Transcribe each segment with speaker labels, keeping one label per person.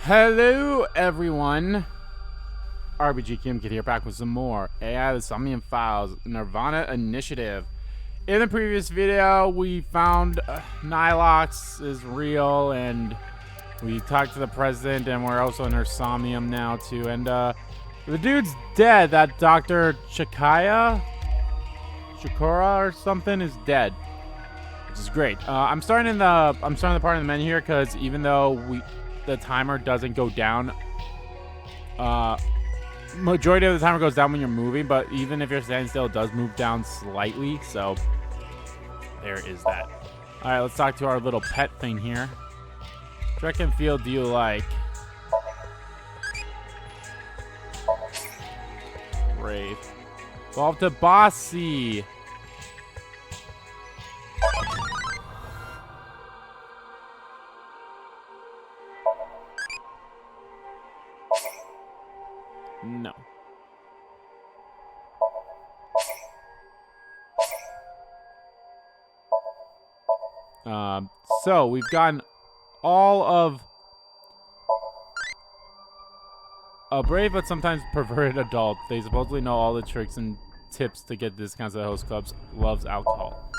Speaker 1: Hello everyone, RBG Kim Kid here, back with some more AI the Somnium Files nirvanA initiative. In the previous video we found Nylox is real, and we talked to the president, and we're also in her Somnium now too, and the dude's dead. That Dr. Chikora or something is dead, which is great. I'm starting the part of the menu here because even though the timer doesn't go down, majority of the timer goes down when you're moving, but even if you're standing still, it does move down slightly, so there is that. All right, let's talk to our little pet thing here. Track and field do you like? Brave. Evolve to Bossy. No. So we've gotten all of a brave but sometimes perverted adult. They supposedly know all the tricks and tips to get discounts at host clubs. Loves alcohol.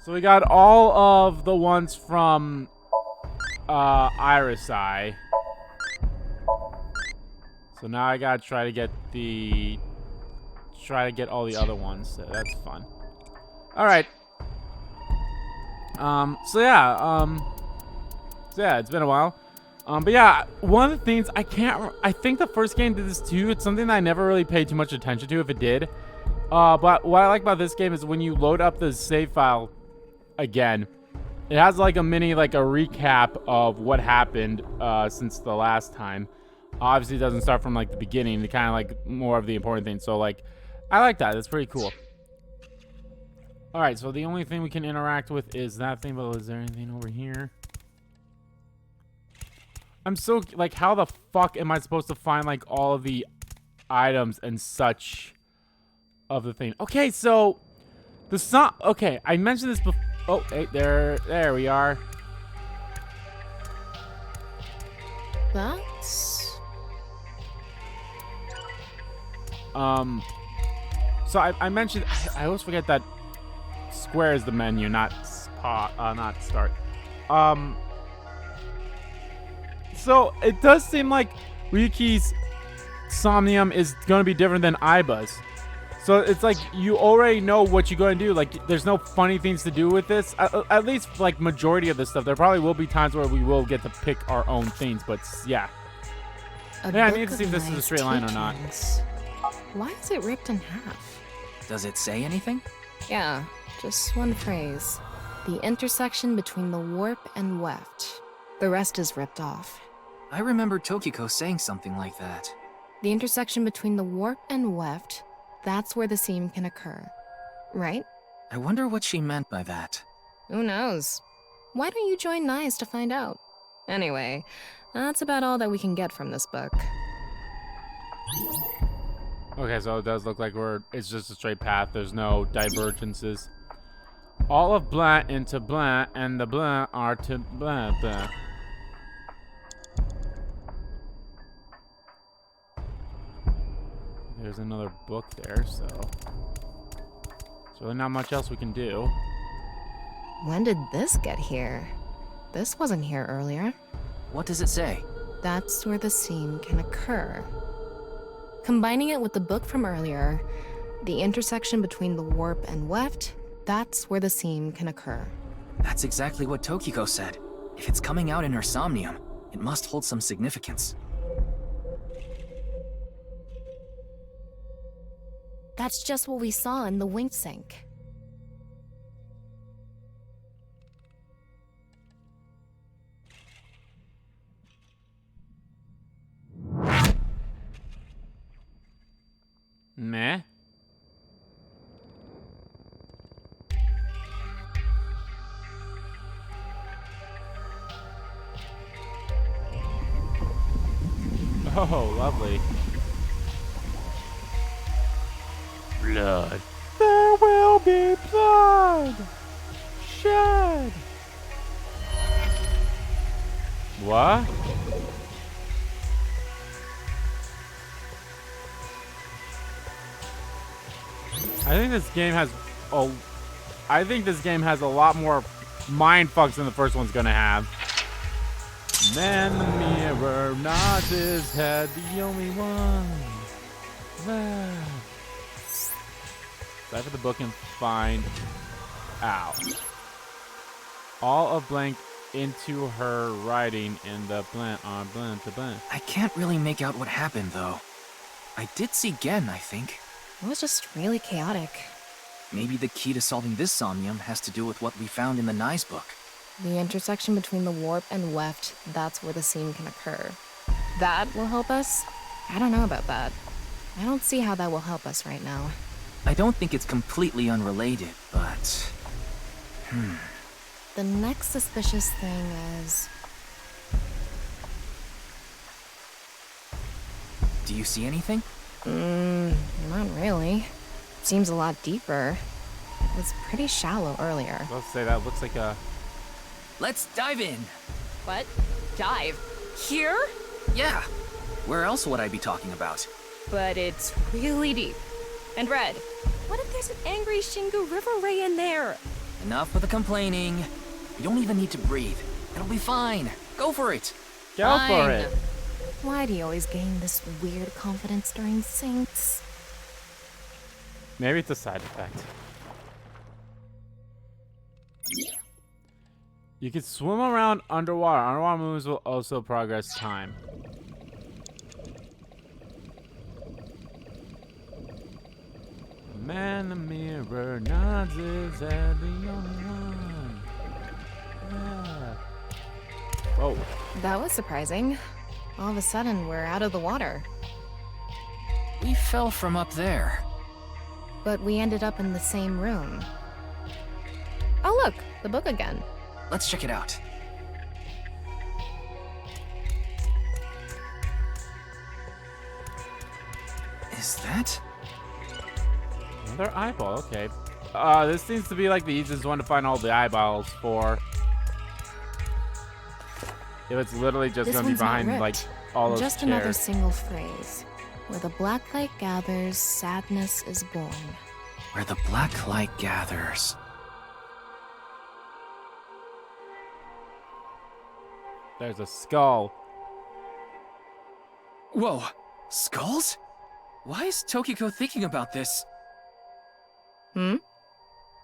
Speaker 1: So we got all of the ones from Iris Eye. So now I gotta try to get all the other ones. So that's fun. All right. So yeah, it's been a while. But yeah, one of the things I think the first game did this too. It's something that I never really paid too much attention to if it did. But what I like about this game is when you load up the save file again, it has like a recap of what happened since the last time. Obviously it doesn't start from like the beginning. It kind of like more of the important things. So like, I like that. That's pretty cool. All right, so the only thing we can interact with is that thing, but is there anything over here? I'm so like, how the fuck am I supposed to find like all of the items and such of the thing? Okay, so the okay, I mentioned this before. Oh, hey, there we are.
Speaker 2: That's...
Speaker 1: So I mentioned, I always forget that square is the menu, not start. So it does seem like Ryuki's Somnium is going to be different than Aiba's. So it's like you already know what you're going to do. Like, there's no funny things to do with this. At least like majority of this stuff. There probably will be times where we will get to pick our own things, but yeah. Yeah, I need to see if this is a straight line or not.
Speaker 2: Why is it ripped in half?
Speaker 3: Does it say anything?
Speaker 2: Yeah, just one phrase. The intersection between the warp and weft. The rest is ripped off.
Speaker 3: I remember Tokiko saying something like that.
Speaker 2: The intersection between the warp and weft, that's where the seam can occur. Right?
Speaker 3: I wonder what she meant by that.
Speaker 2: Who knows? Why don't you join Nyes to find out? Anyway, that's about all that we can get from this book.
Speaker 1: Okay, so it does look like it's just a straight path. There's no divergences. All of blah into blah, and the blah are to blah blah. There's another book there, so there's really not much else we can do.
Speaker 2: When did this get here? This wasn't here earlier.
Speaker 3: What does it say?
Speaker 2: That's where the seam can occur. Combining it with the book from earlier, the intersection between the warp and weft, that's where the seam can occur.
Speaker 3: That's exactly what Tokiko said. If it's coming out in her Somnium, it must hold some significance.
Speaker 2: That's just what we saw in the wing sink.
Speaker 1: Meh. Oh, lovely. Blood. There will be blood shed. What? I think this game has a lot more mind fucks than the first one's gonna have. Man in the mirror nods his head, the only one left. Decipher the book and find out. All of blank into her writing in the blank on blank to blank.
Speaker 3: I can't really make out what happened, though. I did see Gen, I think.
Speaker 2: It was just really chaotic.
Speaker 3: Maybe the key to solving this Somnium has to do with what we found in the Nye's book.
Speaker 2: The intersection between the warp and weft, that's where the scene can occur. That will help us? I don't know about that. I don't see how that will help us right now.
Speaker 3: I don't think it's completely unrelated, but...
Speaker 2: The next suspicious thing is...
Speaker 3: Do you see anything?
Speaker 2: Not really. Seems a lot deeper. It was pretty shallow earlier.
Speaker 1: Let's say that looks like a...
Speaker 3: Let's dive in!
Speaker 4: What? Dive? Here?
Speaker 3: Yeah! Where else would I be talking about?
Speaker 4: But it's really deep. And red. What if there's an angry Shingu River Ray in there?
Speaker 3: Enough with the complaining. You don't even need to breathe. It'll be fine. Go for it!
Speaker 1: Go for it!
Speaker 2: Why do you always gain this weird confidence during syncs?
Speaker 1: Maybe it's a side effect. You can swim around underwater. Underwater moves will also progress time. Man in the mirror nods his head, the only one. Yeah. Whoa.
Speaker 2: That was surprising. All of a sudden, we're out of the water.
Speaker 3: We fell from up there.
Speaker 2: But we ended up in the same room. Oh look, the book again.
Speaker 3: Let's check it out. Is that?
Speaker 1: Another eyeball, okay. This seems to be like the easiest one to find all the eyeballs for. If it's literally just
Speaker 2: This
Speaker 1: gonna be
Speaker 2: one's not
Speaker 1: behind
Speaker 2: ripped.
Speaker 1: like all those
Speaker 2: Just
Speaker 1: chairs.
Speaker 2: another single phrase. Where the black light gathers, sadness is born.
Speaker 3: Where the black light gathers.
Speaker 1: There's a skull.
Speaker 3: Whoa! Skulls? Why is Tokiko thinking about this?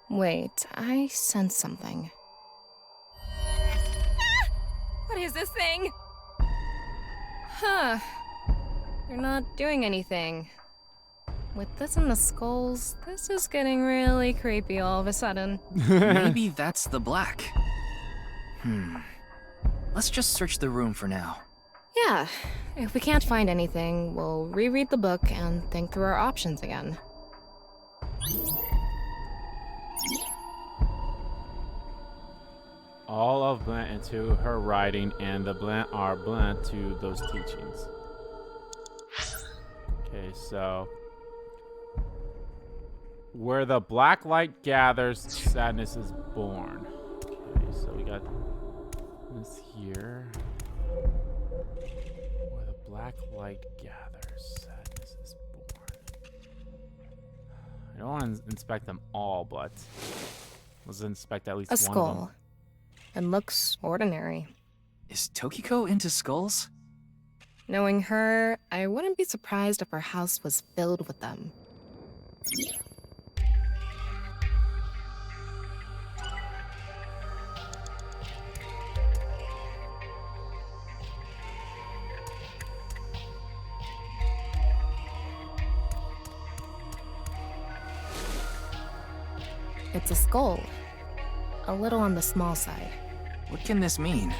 Speaker 2: Wait, I sense something.
Speaker 4: What is this thing?
Speaker 2: Huh. You're not doing anything. With this and the skulls, this is getting really creepy all of a sudden.
Speaker 3: Maybe that's the black. Let's just search the room for now.
Speaker 2: Yeah, if we can't find anything, we'll reread the book and think through our options again.
Speaker 1: All of blend into her writing and the blend are blend to those teachings. Okay, so where the black light gathers, sadness is born. Okay, so we got this here. Where the black light gathers, sadness is born. I don't want to inspect them all, but let's inspect at least
Speaker 2: A
Speaker 1: one of them.
Speaker 2: skull. It looks ordinary.
Speaker 3: Is Tokiko into skulls?
Speaker 2: Knowing her, I wouldn't be surprised if her house was filled with them. It's a skull. A little on the small side.
Speaker 3: What can this mean?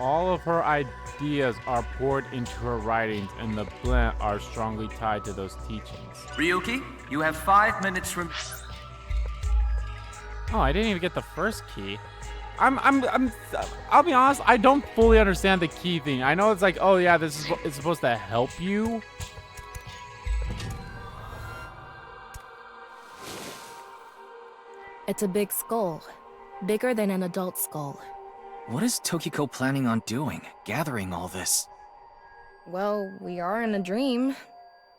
Speaker 1: All of her ideas are poured into her writings, and the blend are strongly tied to those teachings.
Speaker 5: Ryuki, you have 5 minutes
Speaker 1: Oh, I didn't even get the first key. I'll be honest, I don't fully understand the key thing. I know it's like, oh yeah, it's supposed to help you.
Speaker 2: It's a big skull. Bigger than an adult skull.
Speaker 3: What is Tokiko planning on doing, gathering all this?
Speaker 2: Well, we are in a dream.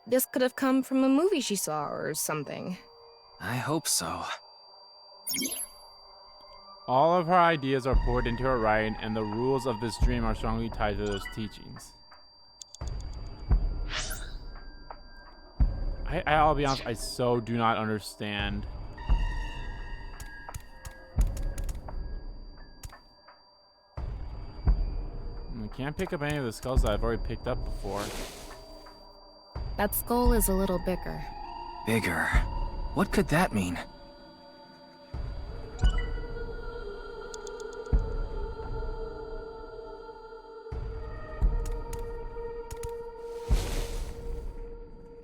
Speaker 2: This could have come from a movie she saw or something.
Speaker 3: I hope so.
Speaker 1: All of her ideas are poured into her writing, and the rules of this dream are strongly tied to those teachings. I'll be honest, I so do not understand. I can't pick up any of the skulls that I've already picked up before.
Speaker 2: That skull is a little bigger.
Speaker 3: Bigger. What could that mean?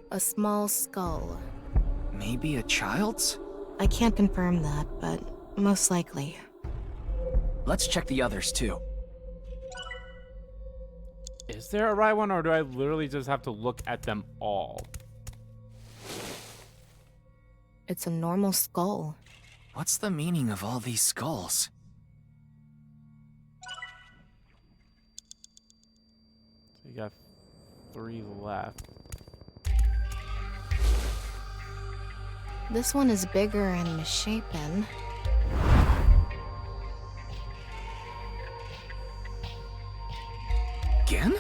Speaker 2: A small skull.
Speaker 3: Maybe a child's?
Speaker 2: I can't confirm that, but most likely.
Speaker 3: Let's check the others too.
Speaker 1: Is there a right one, or do I literally just have to look at them all?
Speaker 2: It's a normal skull.
Speaker 3: What's the meaning of all these skulls?
Speaker 1: So you got 3 left.
Speaker 2: This one is bigger and misshapen.
Speaker 3: Again?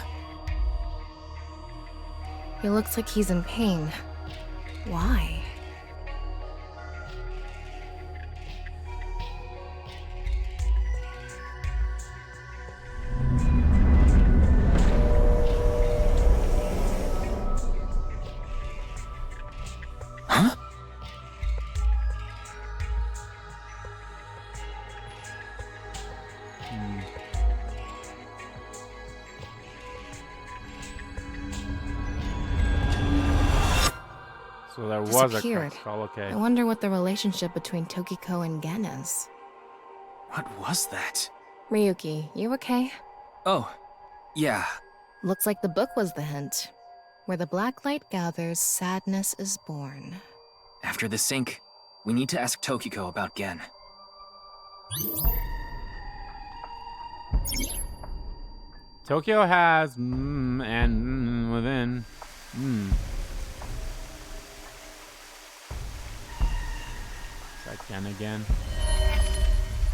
Speaker 2: He looks like he's in pain. Why?
Speaker 3: Huh?
Speaker 1: So there was a
Speaker 2: Disappeared.
Speaker 1: skull, okay.
Speaker 2: I wonder what the relationship between Tokiko and Gen is.
Speaker 3: What was that?
Speaker 2: Ryuki, you okay?
Speaker 3: Oh, yeah.
Speaker 2: Looks like the book was the hint. Where the black light gathers, sadness is born.
Speaker 3: After the sync, we need to ask Tokiko about Gen.
Speaker 1: Tokyo has and within. Is that Gen again?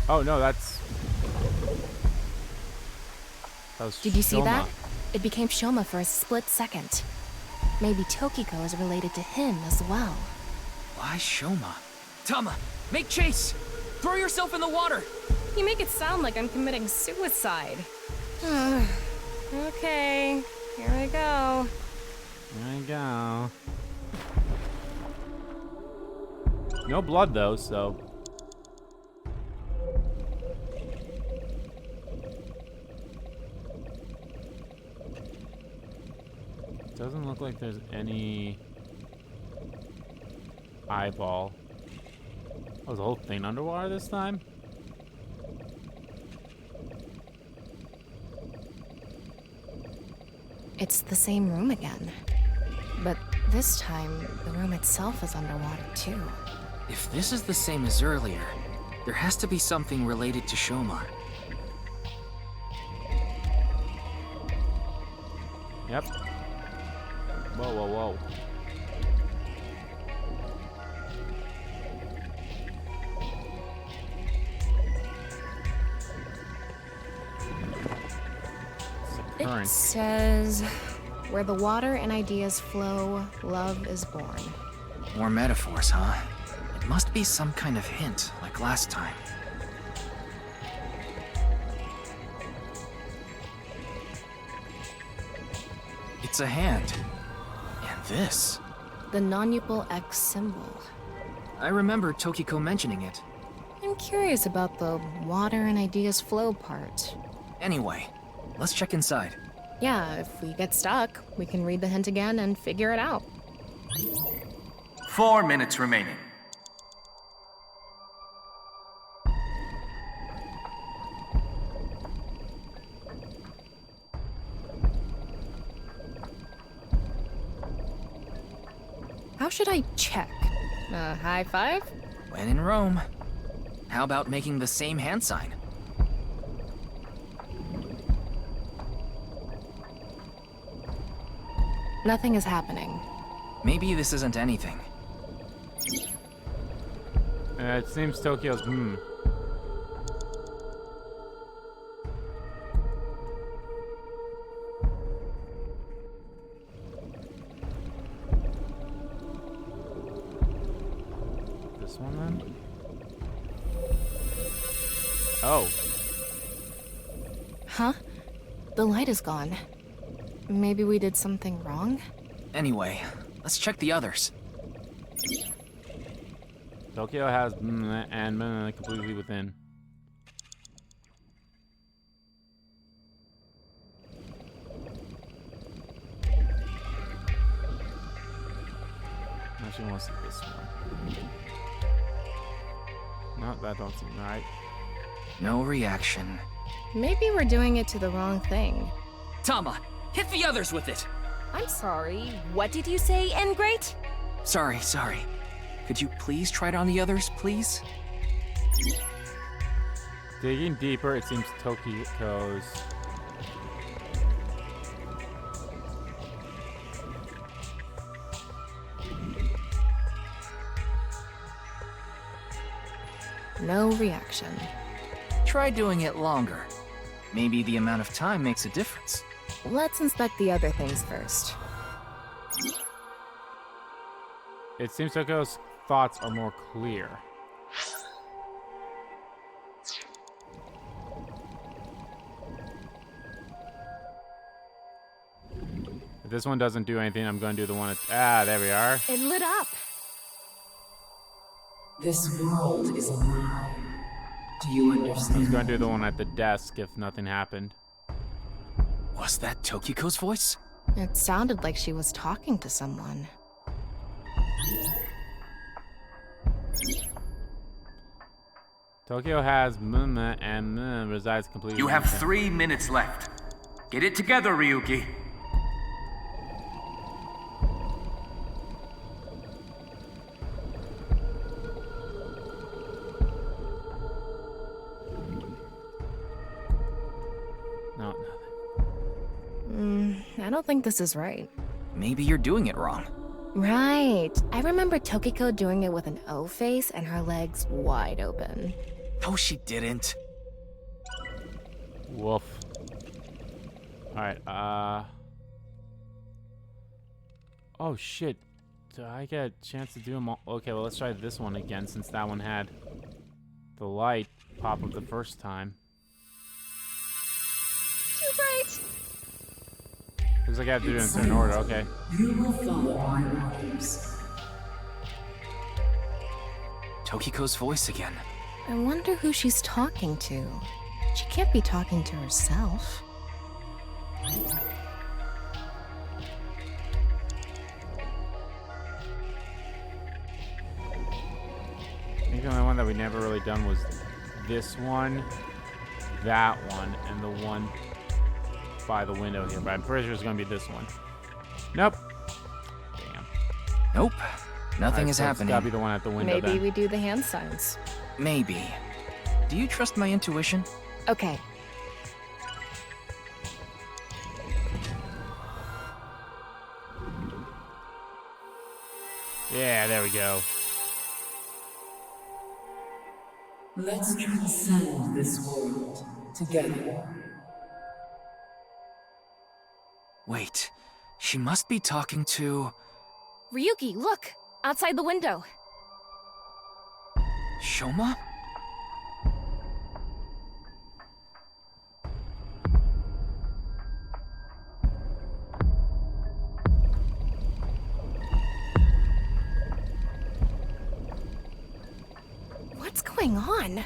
Speaker 1: Oh no, that's. That was
Speaker 2: Did you see
Speaker 1: Shoma.
Speaker 2: that? It became Shoma for a split second. Maybe Tokiko is related to him as well.
Speaker 3: Why Shoma? Tama, make chase! Throw yourself in the water!
Speaker 4: You make it sound like I'm committing suicide. Okay, here I go.
Speaker 1: There you go. No blood though, so. Doesn't look like there's any eyeball. Oh, was the whole thing underwater this time?
Speaker 2: It's the same room again. But this time, the room itself is underwater too.
Speaker 3: If this is the same as earlier, there has to be something related to Shoma.
Speaker 1: Yep. Whoa, whoa, whoa.
Speaker 2: It says, where the water and ideas flow, love is born.
Speaker 3: More metaphors, huh? It must be some kind of hint, like last time. It's a hand. And this.
Speaker 2: The non-upal X symbol.
Speaker 3: I remember Tokiko mentioning it.
Speaker 2: I'm curious about the water and ideas flow part.
Speaker 3: Anyway, let's check inside.
Speaker 2: Yeah, if we get stuck, we can read the hint again and figure it out.
Speaker 5: 4 minutes remaining.
Speaker 2: How should I check? High five?
Speaker 3: When in Rome. How about making the same hand sign?
Speaker 2: Nothing is happening.
Speaker 3: Maybe this isn't anything.
Speaker 1: It seems Tokyo's This one then? Oh.
Speaker 2: Huh? The light is gone. Maybe we did something wrong?
Speaker 3: Anyway, let's check the others.
Speaker 1: Tokyo has and completely within. Now she wants to do this one. No, that don't seem right.
Speaker 3: No reaction.
Speaker 2: Maybe we're doing it to the wrong thing.
Speaker 3: Tama, hit the others with it!
Speaker 4: I'm sorry, what did you say, N-Great?
Speaker 3: Sorry. Could you please try it on the others, please?
Speaker 1: Digging deeper, it seems Tokyo's.
Speaker 2: No reaction.
Speaker 3: Try doing it longer. Maybe the amount of time makes a difference.
Speaker 2: Let's inspect the other things first.
Speaker 1: It seems Tokyo's thoughts are more clear. If this one doesn't do anything, I'm going to do the one at... there we are.
Speaker 4: It lit up.
Speaker 6: This world is a lie. Do you
Speaker 1: I was
Speaker 6: understand?
Speaker 1: going to do the one at the desk if nothing happened.
Speaker 3: Was that Tokiko's voice?
Speaker 2: It sounded like she was talking to someone.
Speaker 1: Tokyo has and resides completely.
Speaker 5: You have
Speaker 1: within.
Speaker 5: 3 minutes left. Get it together, Ryuki.
Speaker 1: No,
Speaker 2: I don't think this is right.
Speaker 3: Maybe you're doing it wrong.
Speaker 2: Right. I remember Tokiko doing it with an O face and her legs wide open.
Speaker 3: No, she didn't.
Speaker 1: woof. Alright, oh shit. Do I get a chance to do them all? Okay, well let's try this one again since that one had the light pop up the first time.
Speaker 4: Too bright.
Speaker 1: Looks like I have to do it in a certain order, okay.
Speaker 6: You will follow my orders.
Speaker 3: Tokiko's voice again.
Speaker 2: I wonder who she's talking to. She can't be talking to herself.
Speaker 1: I think the only one that we never really done was this one, that one, and the one by the window here. But I'm pretty sure it's gonna be this one. Nope. Damn.
Speaker 3: Nope. Nothing
Speaker 1: Alright,
Speaker 3: is
Speaker 1: so
Speaker 3: happening.
Speaker 1: It's gotta be the one at the window
Speaker 2: Maybe
Speaker 1: then.
Speaker 2: we do the hand signs.
Speaker 3: Maybe. Do you trust my intuition?
Speaker 2: Okay.
Speaker 1: Yeah, there we go.
Speaker 6: Let's transcend this world together.
Speaker 3: Wait. She must be talking to...
Speaker 4: Ryuki, look! Outside the window.
Speaker 3: Shoma?
Speaker 2: What's going on?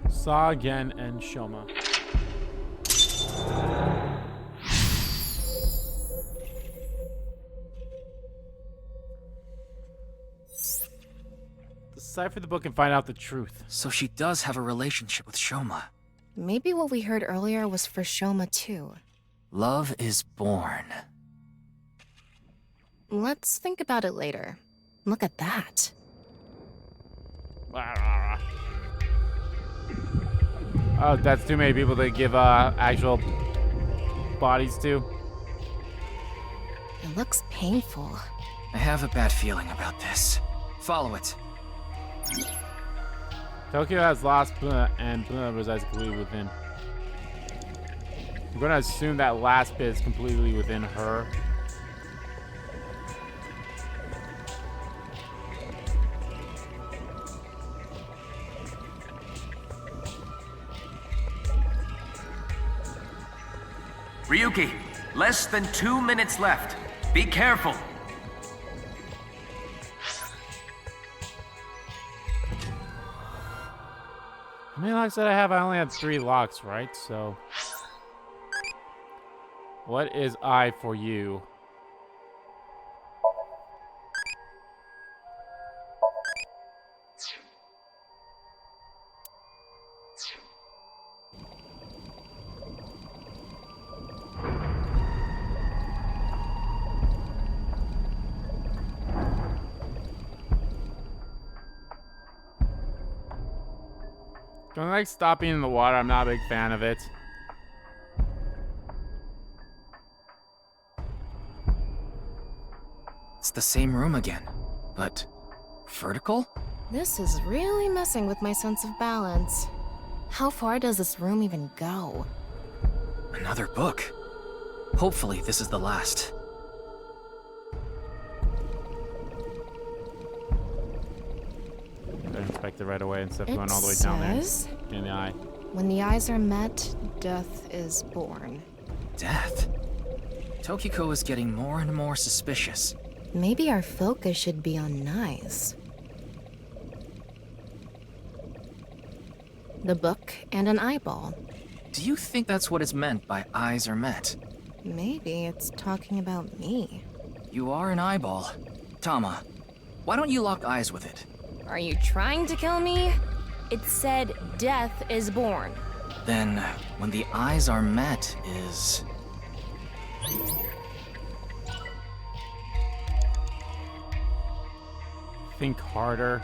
Speaker 1: Sagen and Shoma. Decipher the book and find out the truth.
Speaker 3: So she does have a relationship with Shoma.
Speaker 2: Maybe what we heard earlier was for Shoma too.
Speaker 3: Love is born.
Speaker 2: Let's think about it later. Look at that.
Speaker 1: Oh, that's too many people to give actual bodies to.
Speaker 2: It looks painful.
Speaker 3: I have a bad feeling about this. Follow it.
Speaker 1: Tokyo has lost and resides completely within. I'm gonna assume that last bit is completely within her.
Speaker 5: Ryuki, less than 2 minutes left. Be careful.
Speaker 1: How many locks did I have? I only had 3 locks, right? So, what is I for you? Don't like stopping in the water. I'm not a big fan of it.
Speaker 3: It's the same room again, but vertical?
Speaker 2: This is really messing with my sense of balance. How far does this room even go?
Speaker 3: Another book. Hopefully this is the last.
Speaker 1: Better inspect it right away instead of going all the way down there.
Speaker 2: Says,
Speaker 1: In the eye.
Speaker 2: when the eyes are met, death is born.
Speaker 3: Death? Tokiko is getting more and more suspicious.
Speaker 2: Maybe our focus should be on knives. The book and an eyeball.
Speaker 3: Do you think that's what is meant by eyes are met?
Speaker 2: Maybe it's talking about me.
Speaker 3: You are an eyeball. Tama, why don't you lock eyes with it?
Speaker 4: Are you trying to kill me? It said death is born.
Speaker 3: Then, when the eyes are met is...
Speaker 1: Think harder.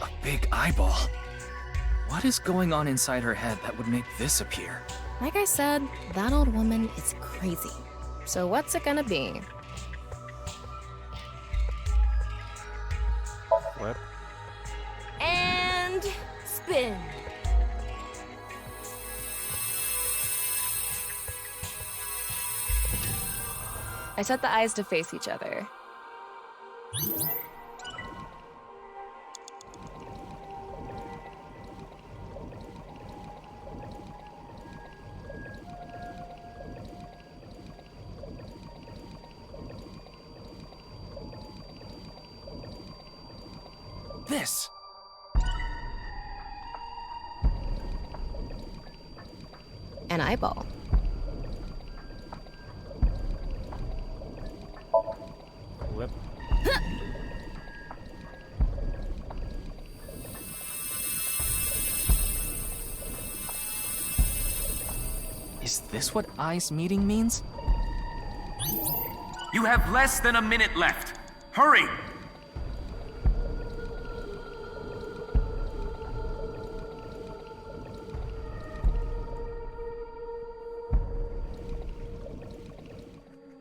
Speaker 3: a big eyeball. What is going on inside her head that would make this appear?
Speaker 2: Like I said, that old woman is crazy. So what's it gonna be?
Speaker 1: Flip.
Speaker 4: And spin. I set the eyes to face each other.
Speaker 3: This!
Speaker 2: An eyeball.
Speaker 1: Flip.
Speaker 3: Is this what eyes meeting means?
Speaker 5: You have less than a minute left. Hurry!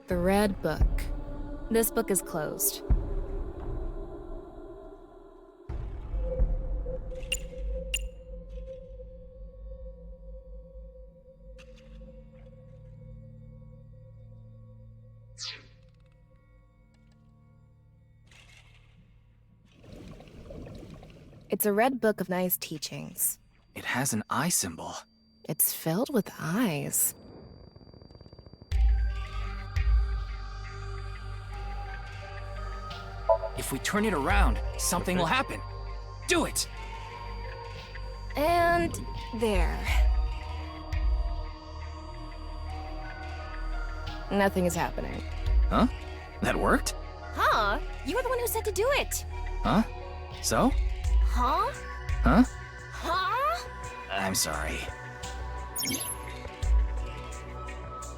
Speaker 2: The Red Book.
Speaker 4: This book is closed.
Speaker 2: It's a red book of nice teachings.
Speaker 3: It has an eye symbol.
Speaker 2: It's filled with eyes.
Speaker 3: If we turn it around, something will happen. Do it!
Speaker 2: And there. Nothing is happening.
Speaker 3: Huh? That worked?
Speaker 4: Huh? You were the one who said to do it.
Speaker 3: Huh? So?
Speaker 4: Huh?
Speaker 3: Huh?
Speaker 4: Huh?
Speaker 3: I'm sorry.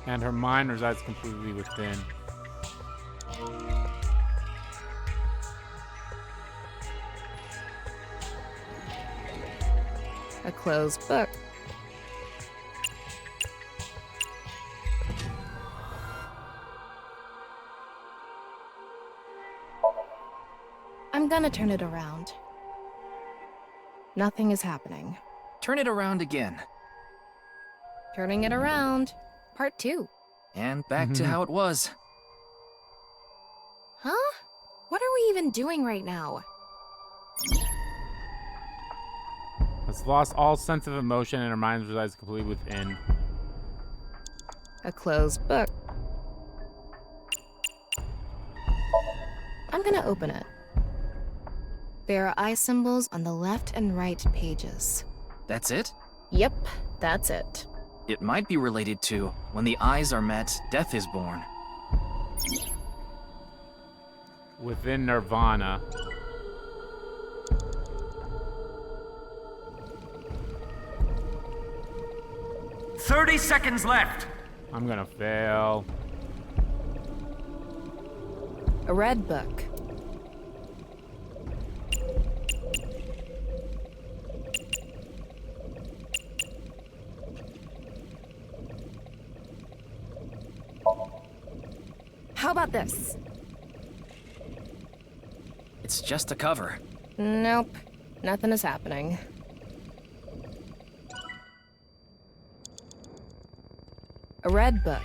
Speaker 1: And her mind resides completely within.
Speaker 2: A closed book. I'm gonna turn it around. Nothing is happening.
Speaker 3: Turn it around again.
Speaker 2: Turning it around. Part 2.
Speaker 3: And back to how it was.
Speaker 2: Huh? What are we even doing right now?
Speaker 1: Has lost all sense of emotion and her mind resides completely within.
Speaker 2: A closed book. I'm gonna open it. There are eye symbols on the left and right pages.
Speaker 3: That's it?
Speaker 2: Yep, that's it.
Speaker 3: It might be related to when the eyes are met, death is born.
Speaker 1: Within nirvanA.
Speaker 5: "30 seconds left."
Speaker 1: I'm gonna fail.
Speaker 2: A red book.
Speaker 4: How about this?
Speaker 3: It's just a cover.
Speaker 2: Nope, nothing is happening. A red book.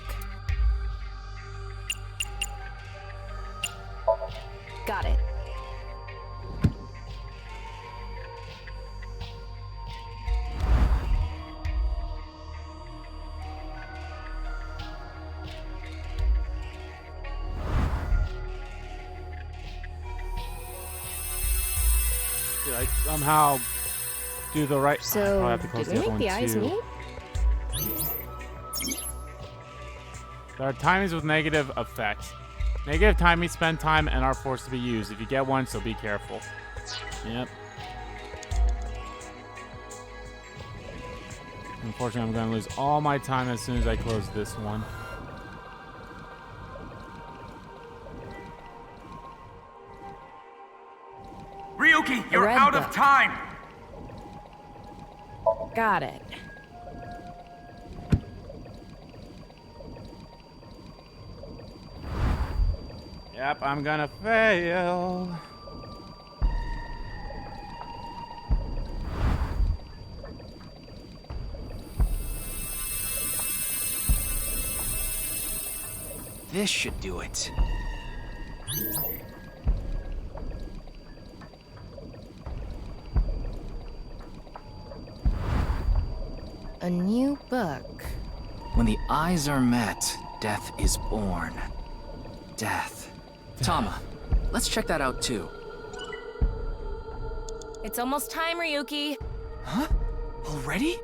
Speaker 4: Got it.
Speaker 1: Did I somehow do the right?
Speaker 2: So,
Speaker 1: I have to close
Speaker 2: did we
Speaker 1: the other
Speaker 2: make
Speaker 1: one
Speaker 2: the eyes
Speaker 1: too.
Speaker 2: meet?
Speaker 1: There are timings with negative effects. Negative timings spend time and are forced to be used. If you get one, so be careful. Yep. Unfortunately, I'm going to lose all my time as soon as I close this one.
Speaker 5: Ryuki, you're
Speaker 2: red
Speaker 5: out
Speaker 2: book.
Speaker 5: of time.
Speaker 2: Got it.
Speaker 1: Yep, I'm gonna fail.
Speaker 3: This should do it.
Speaker 2: A new book.
Speaker 3: When the eyes are met, death is born. Death. Tama, let's check that out too.
Speaker 4: It's almost time, Ryuki.
Speaker 3: Huh? Already?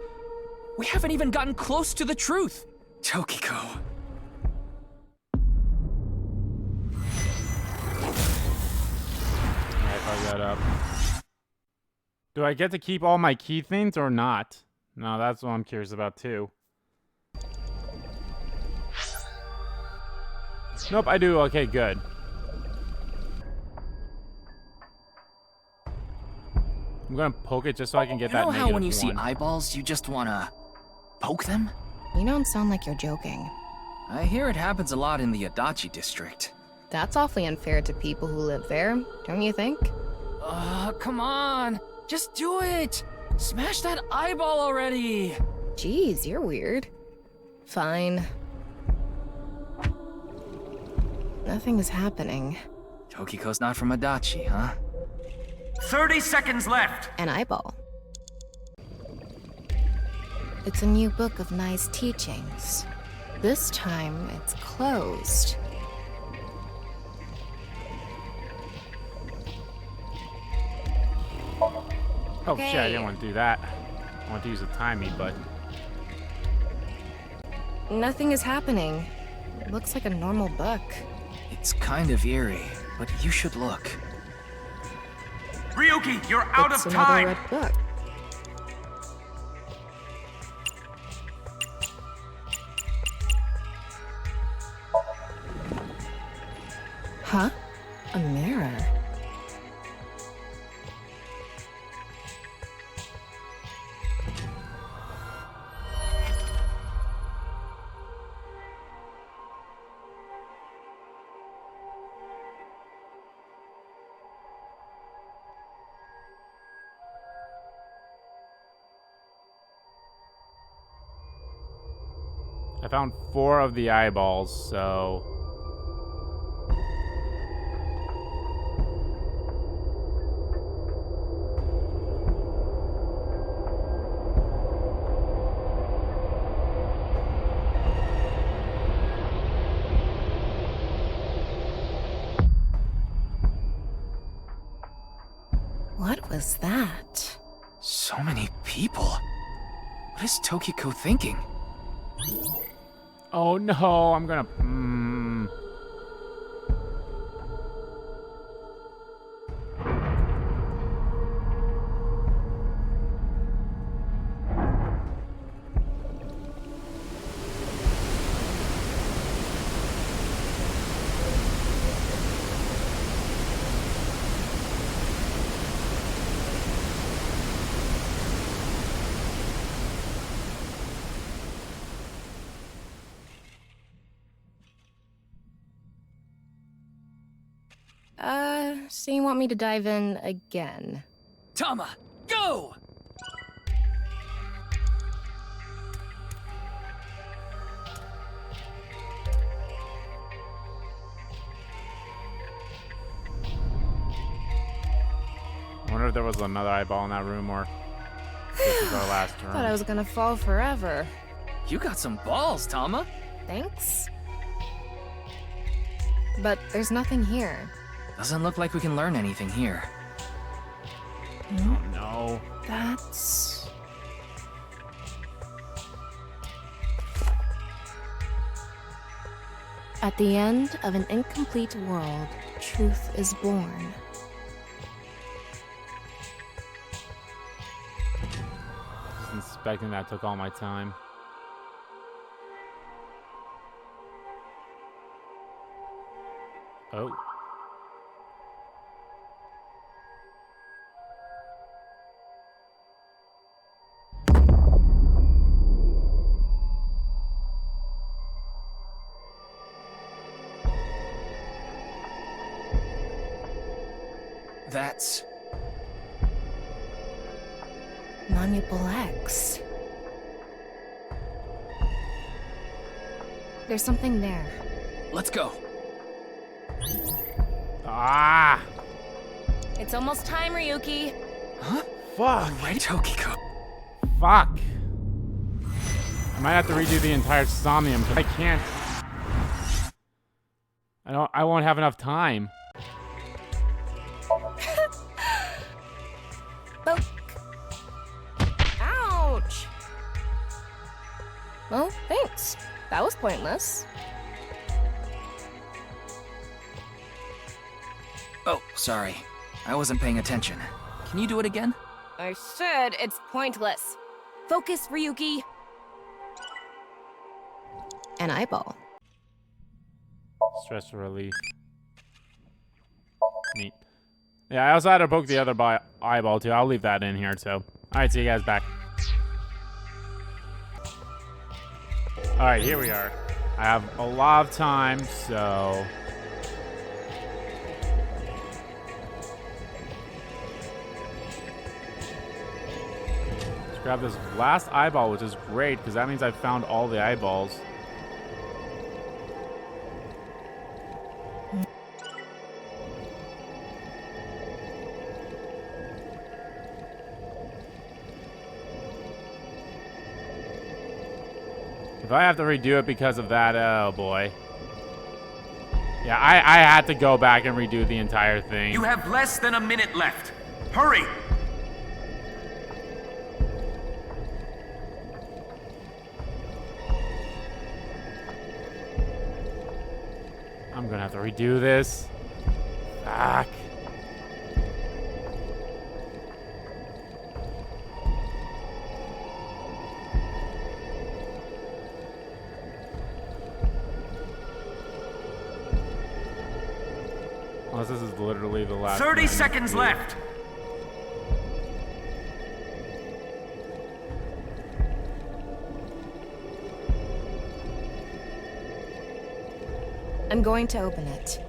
Speaker 3: We haven't even gotten close to the truth. Tokiko.
Speaker 1: I fucked that up. Do I get to keep all my key things or not? No, that's what I'm curious about too. Nope, I do. Okay, good. I'm gonna poke it just so I can get
Speaker 3: You
Speaker 1: that
Speaker 3: know how when you
Speaker 1: -1.
Speaker 3: see eyeballs, you just wanna poke them?
Speaker 2: You don't sound like you're joking.
Speaker 3: I hear it happens a lot in the Adachi district.
Speaker 2: That's awfully unfair to people who live there, don't you think?
Speaker 3: Come on. Just do it. Smash that eyeball already.
Speaker 2: Jeez, you're weird. Fine. Nothing is happening.
Speaker 3: Tokiko's not from Adachi, huh?
Speaker 5: 30 seconds left.
Speaker 2: An eyeball. It's a new book of nice teachings. This time, it's closed.
Speaker 1: Oh shit, I
Speaker 2: Okay.
Speaker 1: didn't want to do that. I want to use a timey, but
Speaker 2: Nothing is happening. It looks like a normal book.
Speaker 3: It's kind of eerie. but you should look.
Speaker 5: Ryuki, you're out
Speaker 2: It's
Speaker 5: of
Speaker 2: another
Speaker 5: time!
Speaker 2: red book. Huh? A mirror.
Speaker 1: I found 4 of the eyeballs, so...
Speaker 2: What was that?
Speaker 3: So many people. What is Tokiko thinking?
Speaker 1: Oh no, I'm gonna...
Speaker 2: So you want me to dive in again?
Speaker 3: Tama, go!
Speaker 1: I wonder if there was another eyeball in that room, or this is our last turn.
Speaker 2: Thought I was gonna fall forever.
Speaker 3: You got some balls, Tama.
Speaker 2: Thanks. But there's nothing here.
Speaker 3: Doesn't look like we can learn anything here.
Speaker 1: Oh no.
Speaker 2: That's... At the end of an incomplete world, truth is born.
Speaker 1: Just inspecting that took all my time. Oh.
Speaker 3: That's...
Speaker 2: Manipul X. There's something there.
Speaker 3: Let's go.
Speaker 1: Ah!
Speaker 4: It's almost time, Ryuki.
Speaker 3: Huh?
Speaker 1: Fuck!
Speaker 3: Ready, Tokiko?
Speaker 1: Fuck! I might have to redo the entire Somnium, because I can't... I won't have enough time.
Speaker 2: Boke. Ouch! Well, thanks. That was pointless.
Speaker 3: Oh, sorry. I wasn't paying attention. Can you do it again?
Speaker 4: I said it's pointless. Focus, Ryuki.
Speaker 2: An eyeball.
Speaker 1: Stress relief. Neat. Yeah, I also had to poke the other eyeball too. I'll leave that in here, so. Alright, see you guys back. Alright, here we are. I have a lot of time, so... Let's grab this last eyeball, which is great, because that means I've found all the eyeballs. If I have to redo it because of that, oh boy. Yeah, I had to go back and redo the entire thing.
Speaker 5: You have less than a minute left. Hurry!
Speaker 1: I'm gonna have to redo this. Fuck. Unless this is literally the last
Speaker 5: 30
Speaker 1: thing I
Speaker 5: seconds
Speaker 1: do.
Speaker 5: left.
Speaker 2: I'm going to open it.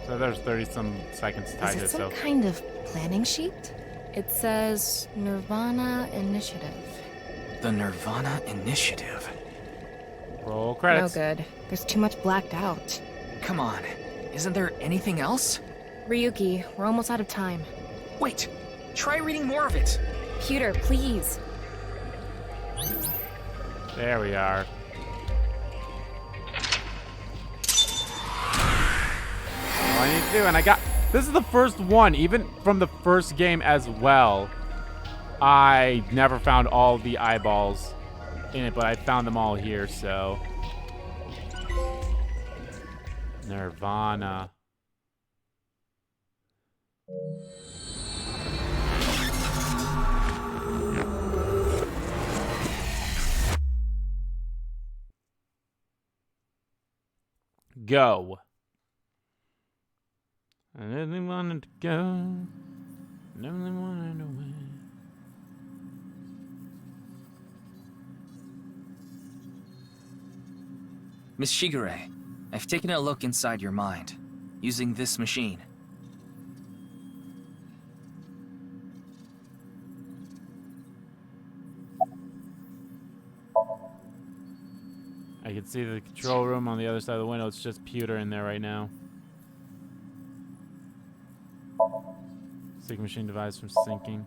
Speaker 1: So there's 30 some seconds tied
Speaker 2: Is
Speaker 1: to
Speaker 2: it
Speaker 1: it,
Speaker 2: some
Speaker 1: so
Speaker 2: kind of planning sheet? It says nirvanA Initiative.
Speaker 3: The nirvanA Initiative.
Speaker 1: roll
Speaker 2: No
Speaker 1: credits.
Speaker 2: good. There's too much blacked out.
Speaker 3: Come on, isn't there anything else?
Speaker 2: Ryuki, we're almost out of time.
Speaker 3: Wait, try reading more of it.
Speaker 2: Pewter, please.
Speaker 1: There we are. All I need to do, and I got. This is the first one, even from the first game as well. I never found all the eyeballs in it, but I found them all here, so. nirvanA. Go. I really wanted to go. Never wanted to win.
Speaker 3: Miss Shigure, I've taken a look inside your mind, using this machine.
Speaker 1: I can see the control room on the other side of the window. It's just pewter in there right now. Sync machine device from sinking.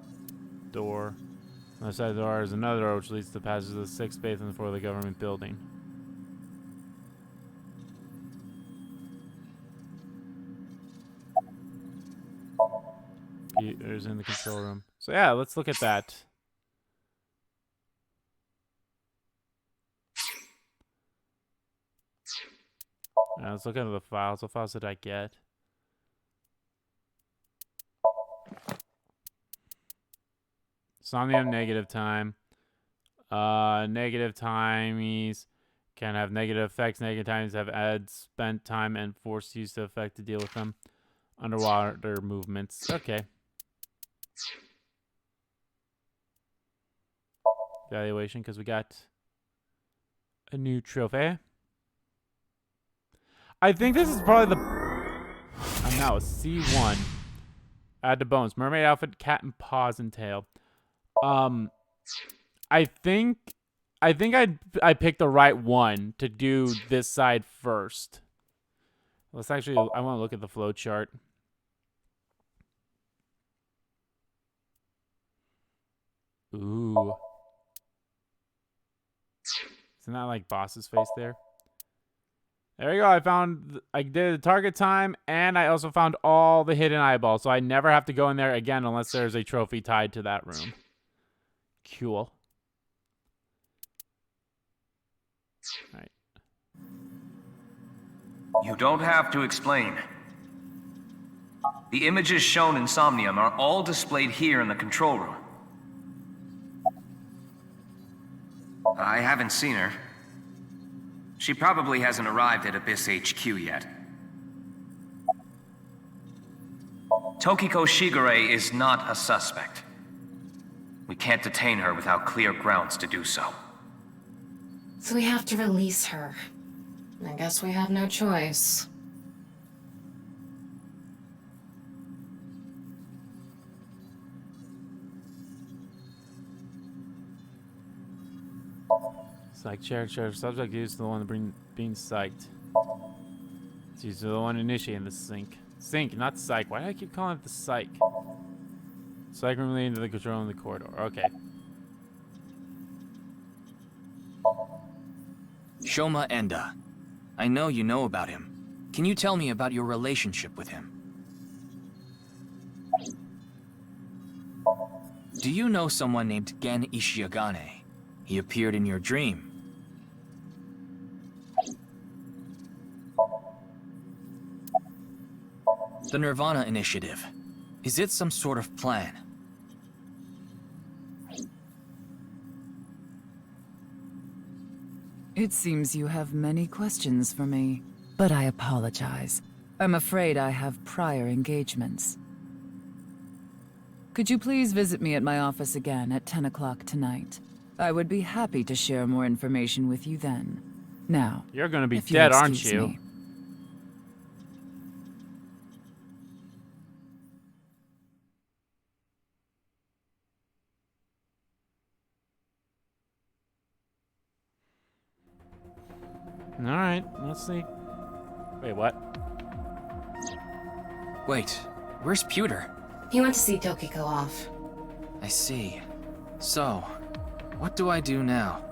Speaker 1: Door. On the other side of the door is another door which leads to the passage of the 6th space on the floor of the government building. Pewter's in the control room. So yeah, let's look at that. Let's look at the files. What files did I get? Somnium, negative time. Negative timies can have negative effects. Negative times have added spent time and force used to effect to deal with them. Underwater movements. Okay. Evaluation, because we got a new trophy. I think this is probably the... I'm now a C1. Add to bones. Mermaid outfit, cat and paws and tail. I think I picked the right one to do this side first. Let's actually... I want to look at the flow chart. Ooh. Isn't that like boss's face there? There you go. I did the target time, and I also found all the hidden eyeballs, so I never have to go in there again unless there's a trophy tied to that room. Cool. All right.
Speaker 5: You don't have to explain. The images shown in Somnium are all displayed here in the control room. I haven't seen her. She probably hasn't arrived at Abyss HQ yet. Tokiko Shigure is not a suspect. We can't detain her without clear grounds to do so.
Speaker 2: So we have to release her. I guess we have no choice.
Speaker 1: Psych chair, subject used the one being psyched. It's used to the one initiating the sync. Sync, not psych. Why do I keep calling it the psych? Psych room leading to the control room in the corridor. Okay.
Speaker 3: Shoma Enda. I know you know about him. Can you tell me about your relationship with him? Do you know someone named Gen Ishiagane? He appeared in your dream. The nirvanA initiative. Is it some sort of plan?
Speaker 7: It seems you have many questions for me, but I apologize. I'm afraid I have prior engagements. Could you please visit me at my office again at 10 o'clock tonight? I would be happy to share more information with you then. Now,
Speaker 1: You're gonna be
Speaker 7: if
Speaker 1: dead,
Speaker 7: you'll
Speaker 1: aren't
Speaker 7: excuse
Speaker 1: you?
Speaker 7: me.
Speaker 1: Alright, let's see. Wait, what?
Speaker 3: Wait, where's Pewter?
Speaker 2: He went to see Tokiko off.
Speaker 3: I see. So, what do I do now?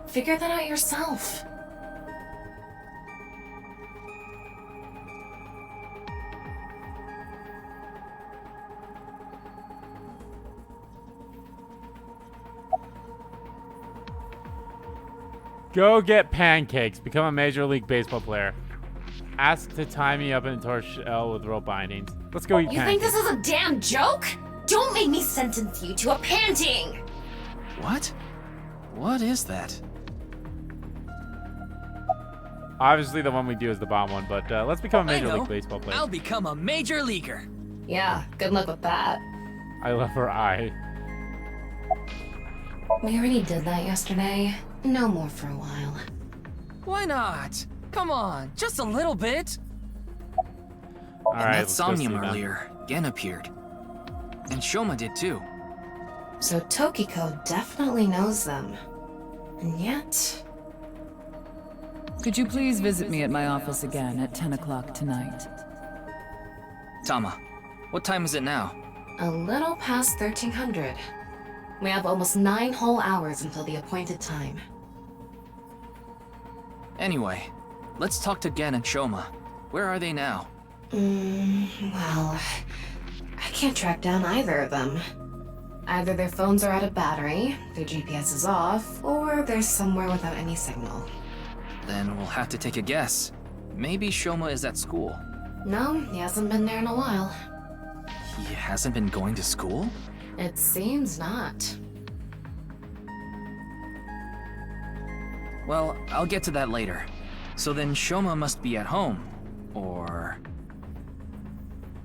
Speaker 2: Figure that out yourself.
Speaker 1: Go get pancakes. Become a Major League Baseball player. Ask to tie me up in a torch shell with rope bindings. Let's go eat
Speaker 8: You think
Speaker 1: pancakes.
Speaker 8: this is a damn joke? Don't make me sentence you to a panting!
Speaker 3: What? What is that?
Speaker 1: Obviously, the one we do is the bomb one, but let's become a
Speaker 3: I
Speaker 1: Major
Speaker 3: know.
Speaker 1: League Baseball player.
Speaker 3: I'll become a major leaguer.
Speaker 2: Yeah, good luck with that.
Speaker 1: I love her eye.
Speaker 2: We already did that yesterday. No more for a while.
Speaker 3: Why not? Come on, just a little bit.
Speaker 1: All
Speaker 3: And
Speaker 1: right,
Speaker 3: that
Speaker 1: let's go see
Speaker 3: Somnium
Speaker 1: them.
Speaker 3: earlier, Gen appeared. And Shoma did too.
Speaker 2: So Tokiko definitely knows them. And yet...
Speaker 7: Could you please visit me at my office again at 10 o'clock tonight?
Speaker 3: Tama, what time is it now?
Speaker 2: a little past 1300. We have almost 9 whole hours until the appointed time.
Speaker 3: Anyway, let's talk to Gen and Shoma. Where are they now?
Speaker 2: Well, I can't track down either of them. Either their phones are out of battery, their GPS is off, or they're somewhere without any signal.
Speaker 3: Then we'll have to take a guess. Maybe Shoma is at school.
Speaker 2: No, he hasn't been there in a while.
Speaker 3: He hasn't been going to school?
Speaker 2: It seems not.
Speaker 3: Well, I'll get to that later. So then Shoma must be at home. Or...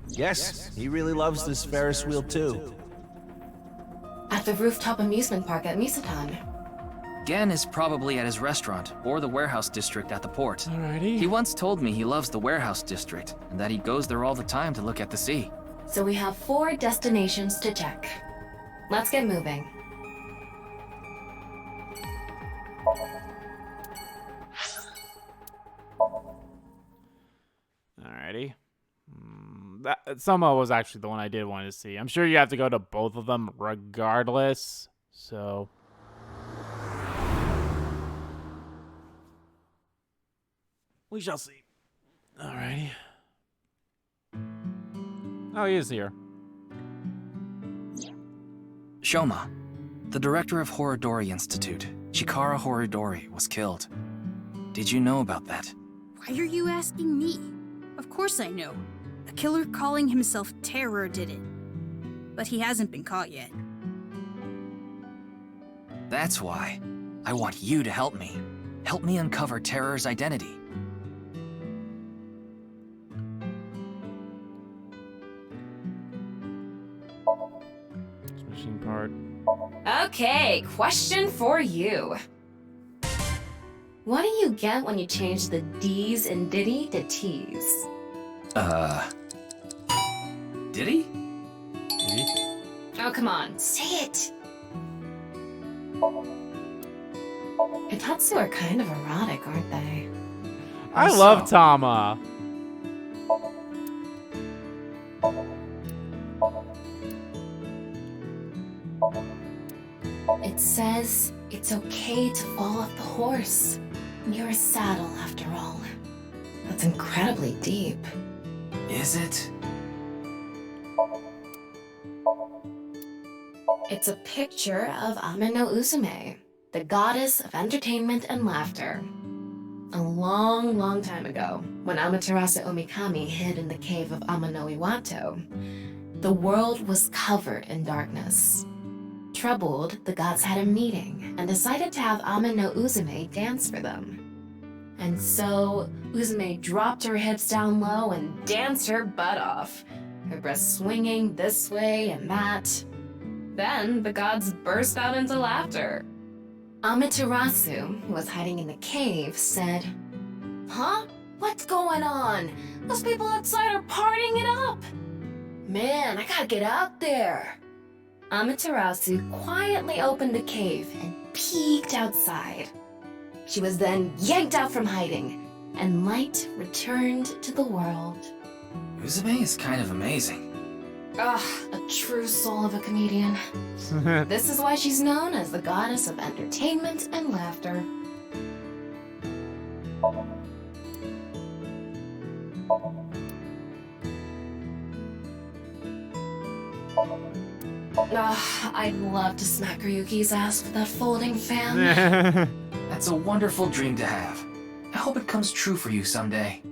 Speaker 9: Yes, he really loves this Ferris wheel too.
Speaker 2: At the rooftop amusement park at Misatan.
Speaker 3: Gen is probably at his restaurant, or the warehouse district at the port.
Speaker 1: Alrighty.
Speaker 3: He once told me he loves the warehouse district, and that he goes there all the time to look at the sea.
Speaker 2: So we have 4 destinations to check. Let's get moving.
Speaker 1: Alrighty. That Sama was actually the one I did want to see. I'm sure you have to go to both of them regardless. So we shall see. Alrighty. Oh, he is here.
Speaker 3: Shoma, the director of Horodori Institute, Chikara Horodori, was killed. Did you know about that?
Speaker 10: Why are you asking me? Of course I know. A killer calling himself Terror did it. But he hasn't been caught yet.
Speaker 3: That's why. I want you to help me. Help me uncover Terror's identity.
Speaker 1: Machine part.
Speaker 8: Okay, question for you.
Speaker 2: What do you get when you change the D's in Diddy to T's?
Speaker 3: Did he?
Speaker 8: Oh, come on, say it.
Speaker 2: Itatsu are kind of erotic, aren't they?
Speaker 1: I love Tama.
Speaker 2: It says it's okay to fall off the horse. You're a saddle, after all. That's incredibly deep.
Speaker 3: Is it?
Speaker 2: It's a picture of Ame no Uzume, the goddess of entertainment and laughter. A long, long time ago, when Amaterasu Omikami hid in the cave of Amano Iwato, the world was covered in darkness. Troubled, the gods had a meeting and decided to have Amano Uzume dance for them. And so, Uzume dropped her hips down low and danced her butt off, her breasts swinging this way and that. Then, the gods burst out into laughter. Amaterasu, who was hiding in the cave, said, "Huh? What's going on? Those people outside are partying it up! Man, I gotta get out there!" Amaterasu quietly opened the cave and peeked outside. She was then yanked out from hiding, and light returned to the world.
Speaker 3: Uzume is kind of amazing.
Speaker 2: Ugh, a true soul of a comedian. This is why she's known as the goddess of entertainment and laughter. Ugh, I'd love to smack Ryuki's ass with that folding fan.
Speaker 3: That's a wonderful dream to have. I hope it comes true for you someday.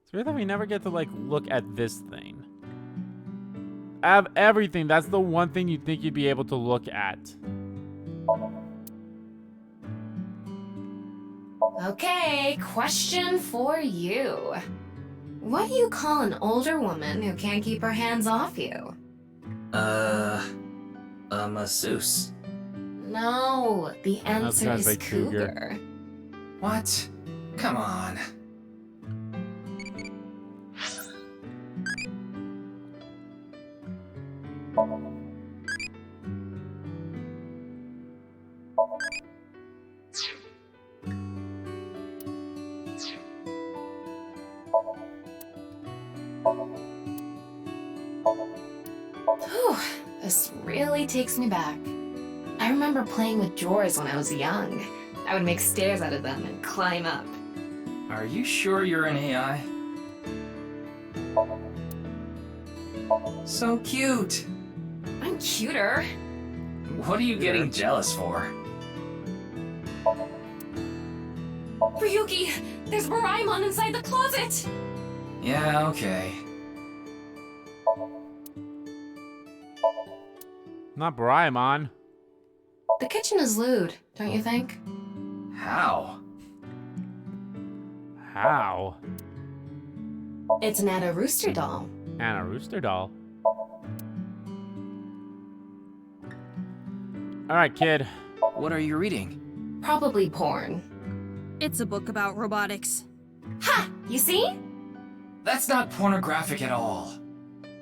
Speaker 1: It's weird that we never get to, like, look at this thing. Out of everything, that's the one thing you'd think you'd be able to look at.
Speaker 2: Okay, question for you. What do you call an older woman who can't keep her hands off you?
Speaker 3: A masseuse.
Speaker 2: No, the answer
Speaker 1: gonna
Speaker 2: is
Speaker 1: say
Speaker 2: cougar.
Speaker 3: What? Come on.
Speaker 2: Whew, this really takes me back. I remember playing with drawers when I was young. I would make stairs out of them and climb up.
Speaker 3: Are you sure you're an AI? So cute!
Speaker 2: I'm cuter.
Speaker 3: What are you getting jealous for?
Speaker 2: Ryuki, there's Doraemon inside the closet!
Speaker 3: Yeah, okay.
Speaker 1: Not Doraemon.
Speaker 2: The kitchen is lewd, don't you think?
Speaker 3: How?
Speaker 1: How?
Speaker 2: It's an Anna Rooster doll.
Speaker 1: And a rooster doll. Alright, kid.
Speaker 3: What are you reading?
Speaker 2: Probably porn.
Speaker 10: It's a book about robotics.
Speaker 2: Ha! You see?
Speaker 3: That's not pornographic at all.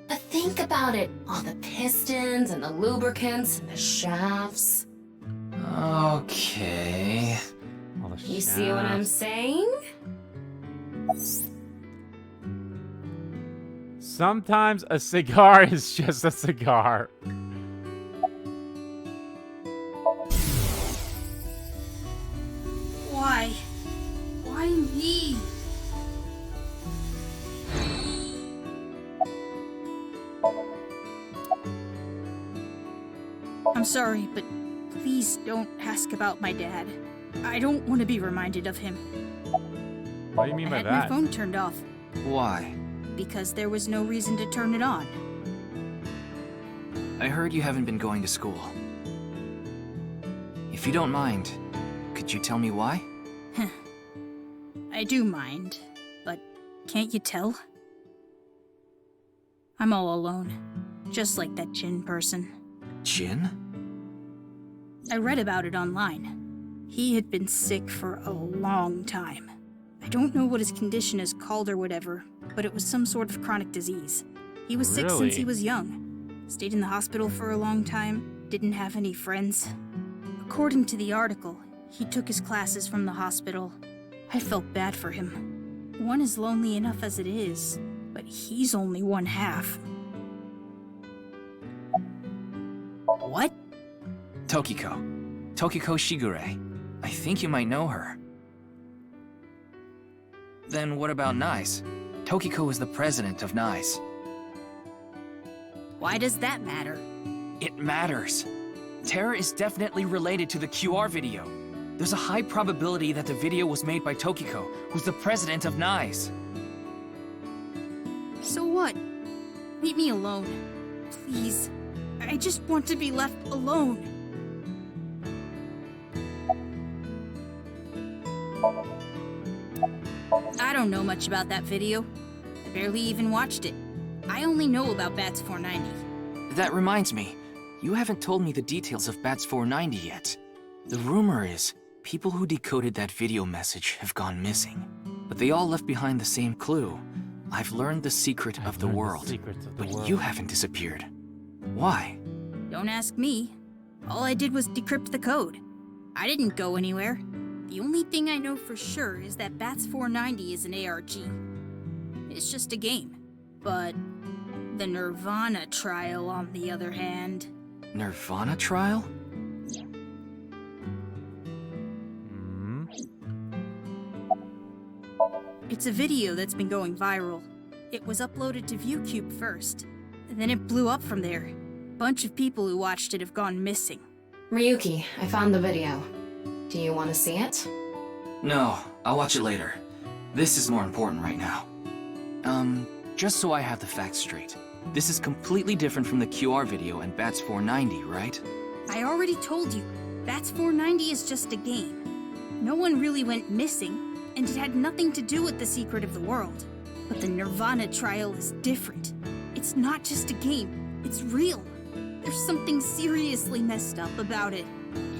Speaker 2: But think about it. All the pistons and the lubricants and the shafts.
Speaker 3: Okay.
Speaker 1: All the
Speaker 2: You see what I'm
Speaker 1: shafts.
Speaker 2: saying?
Speaker 1: Sometimes a cigar is just a cigar.
Speaker 10: Why? Why me? I'm sorry, but please don't ask about my dad. I don't want to be reminded of him.
Speaker 1: What do you mean
Speaker 10: I
Speaker 1: by
Speaker 10: had
Speaker 1: that?
Speaker 10: my phone turned off
Speaker 3: Why?
Speaker 10: because there was no reason to turn it on.
Speaker 3: I heard you haven't been going to school. If you don't mind, could you tell me why?
Speaker 10: I do mind, but can't you tell? I'm all alone, just like that Jin person.
Speaker 3: Jin?
Speaker 10: I read about it online. He had been sick for a long time. I don't know what his condition is called or whatever, but it was some sort of chronic disease. He was sick since
Speaker 1: Really?
Speaker 10: he was young. Stayed in the hospital for a long time, didn't have any friends. According to the article, he took his classes from the hospital. I felt bad for him. One is lonely enough as it is, but he's only one half. What?
Speaker 3: Tokiko. Tokiko Shigure. I think you might know her. Then what about NICE? Tokiko is the president of NICE.
Speaker 10: Why does that matter?
Speaker 3: It matters. Terror is definitely related to the QR video. There's a high probability that the video was made by Tokiko, who's the president of NICE.
Speaker 10: So what? Leave me alone. Please. I just want to be left alone. I don't know much about that video. I barely even watched it. I only know about Bats 490.
Speaker 3: That reminds me, you haven't told me the details of Bats 490 yet. The rumor is, people who decoded that video message have gone missing. But they all left behind the same clue. I've learned the secret of the world, but you haven't disappeared. Why?
Speaker 10: Don't ask me. All I did was decrypt the code. I didn't go anywhere. The only thing I know for sure is that Bats 490 is an ARG. It's just a game. But the nirvanA trial, on the other hand...
Speaker 3: nirvanA trial?
Speaker 10: It's a video that's been going viral. It was uploaded to ViewCube first. Then it blew up from there. A bunch of people who watched it have gone missing.
Speaker 2: Ryuki, I found the video. Do you want to see it?
Speaker 3: No, I'll watch it later. This is more important right now. Just so I have the facts straight. This is completely different from the QR video and Bats 490, right?
Speaker 10: I already told you, Bats 490 is just a game. No one really went missing, and it had nothing to do with the secret of the world. But the nirvanA trial is different. It's not just a game, it's real. There's something seriously messed up about it.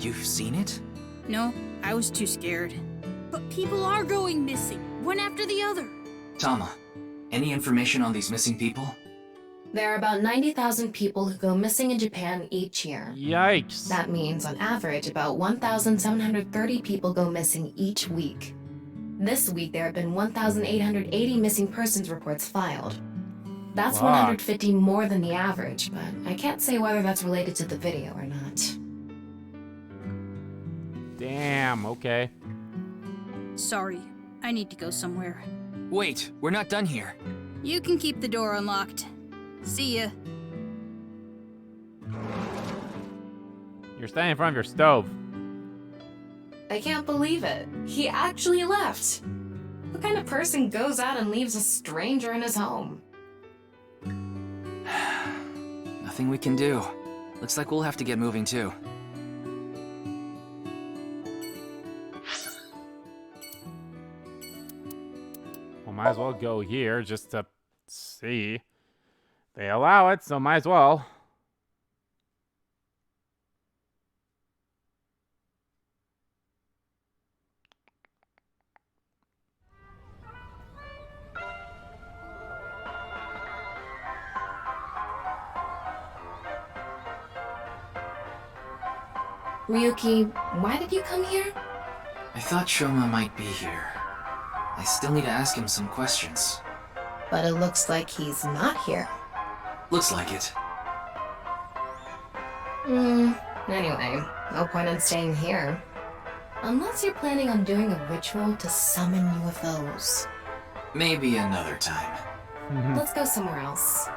Speaker 3: You've seen it?
Speaker 10: No, I was too scared. But people are going missing, one after the other.
Speaker 3: Tama, any information on these missing people?
Speaker 2: There are about 90,000 people who go missing in Japan each year.
Speaker 1: Yikes.
Speaker 2: That means, on average, about 1,730 people go missing each week. This week, there have been 1,880 missing persons reports filed. That's 150 more than the average, but I can't say whether that's related to the video or not.
Speaker 1: Damn, okay.
Speaker 10: Sorry, I need to go somewhere.
Speaker 3: Wait, we're not done here.
Speaker 10: You can keep the door unlocked. See ya.
Speaker 1: You're standing in front of your stove.
Speaker 2: I can't believe it. He actually left. What kind of person goes out and leaves a stranger in his home?
Speaker 3: Nothing we can do. Looks like we'll have to get moving too.
Speaker 1: Well, might as well go here just to see. They allow it, so might as well.
Speaker 2: Ryuki, why did you come here?
Speaker 3: I thought Shoma might be here. I still need to ask him some questions.
Speaker 2: But it looks like he's not here.
Speaker 3: Looks like it.
Speaker 2: Anyway, no point in staying here. Unless you're planning on doing a ritual to summon UFOs.
Speaker 3: Maybe another time.
Speaker 2: Let's go somewhere else.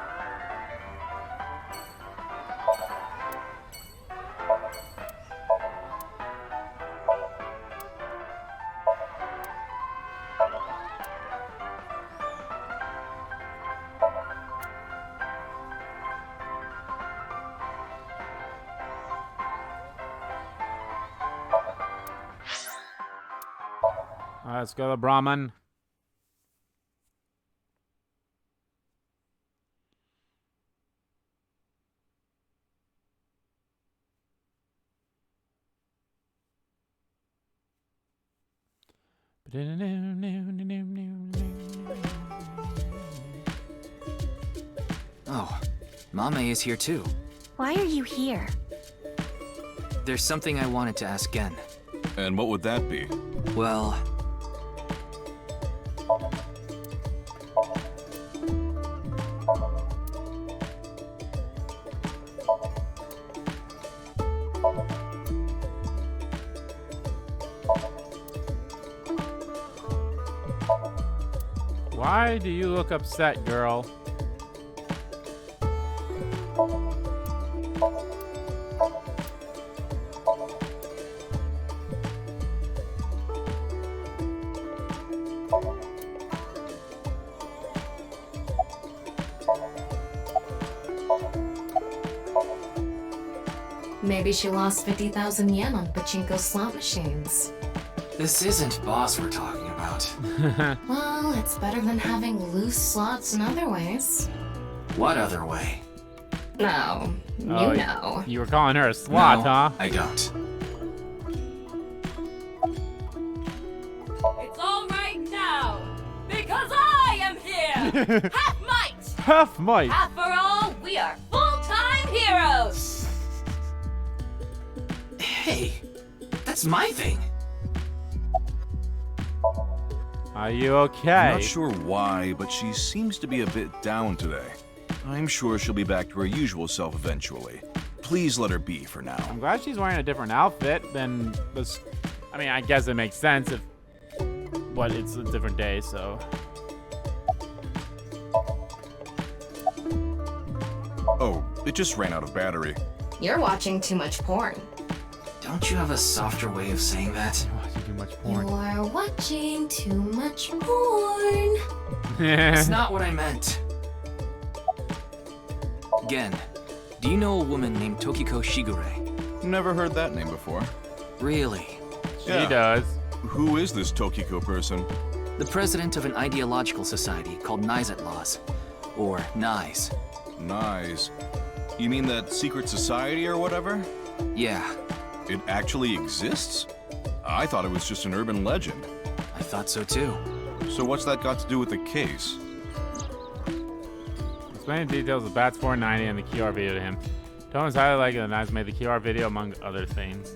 Speaker 1: Let's go to Brahman.
Speaker 3: Oh, Mame is here too.
Speaker 4: Why are you here?
Speaker 3: There's something I wanted to ask Gen.
Speaker 11: And what would that be?
Speaker 3: Well...
Speaker 1: Why do you look upset, girl?
Speaker 2: Maybe she lost 50,000 yen on pachinko slot machines.
Speaker 3: This isn't boss we're talking about.
Speaker 2: Well, it's better than having loose slots in other ways.
Speaker 3: What other way?
Speaker 2: No,
Speaker 1: Oh,
Speaker 2: you know.
Speaker 1: You were calling her a swat,
Speaker 3: No,
Speaker 1: huh?
Speaker 3: I don't.
Speaker 4: It's all right now, because I am here! Half might!
Speaker 1: Half might.
Speaker 4: Half for all, we are full-time heroes!
Speaker 3: Hey, that's my thing.
Speaker 1: Are you okay?
Speaker 11: I'm not sure why, but she seems to be a bit down today. I'm sure she'll be back to her usual self eventually. Please let her be for now.
Speaker 1: I'm glad she's wearing a different outfit than this. I mean, I guess it makes sense if, but it's a different day, so.
Speaker 11: Oh, it just ran out of battery.
Speaker 2: You're watching too much porn.
Speaker 3: Don't you have a softer way of saying that?
Speaker 1: You're watching too much porn.
Speaker 2: You are watching too much porn.
Speaker 3: That's not what I meant. Gen, do you know a woman named Tokiko Shigure?
Speaker 11: Never heard that name before.
Speaker 3: Really?
Speaker 1: She does.
Speaker 11: Who is this Tokiko person?
Speaker 3: The president of an ideological society called Nizet Laws, or NICE.
Speaker 11: Nice. You mean that secret society or whatever?
Speaker 3: Yeah,
Speaker 11: It actually exists? I thought it was just an urban legend.
Speaker 3: I thought so too.
Speaker 11: So what's that got to do with the case?
Speaker 1: Explain the details of Bats 490 and the QR video to him. Tone is highly likely that Knives made the QR video among other things.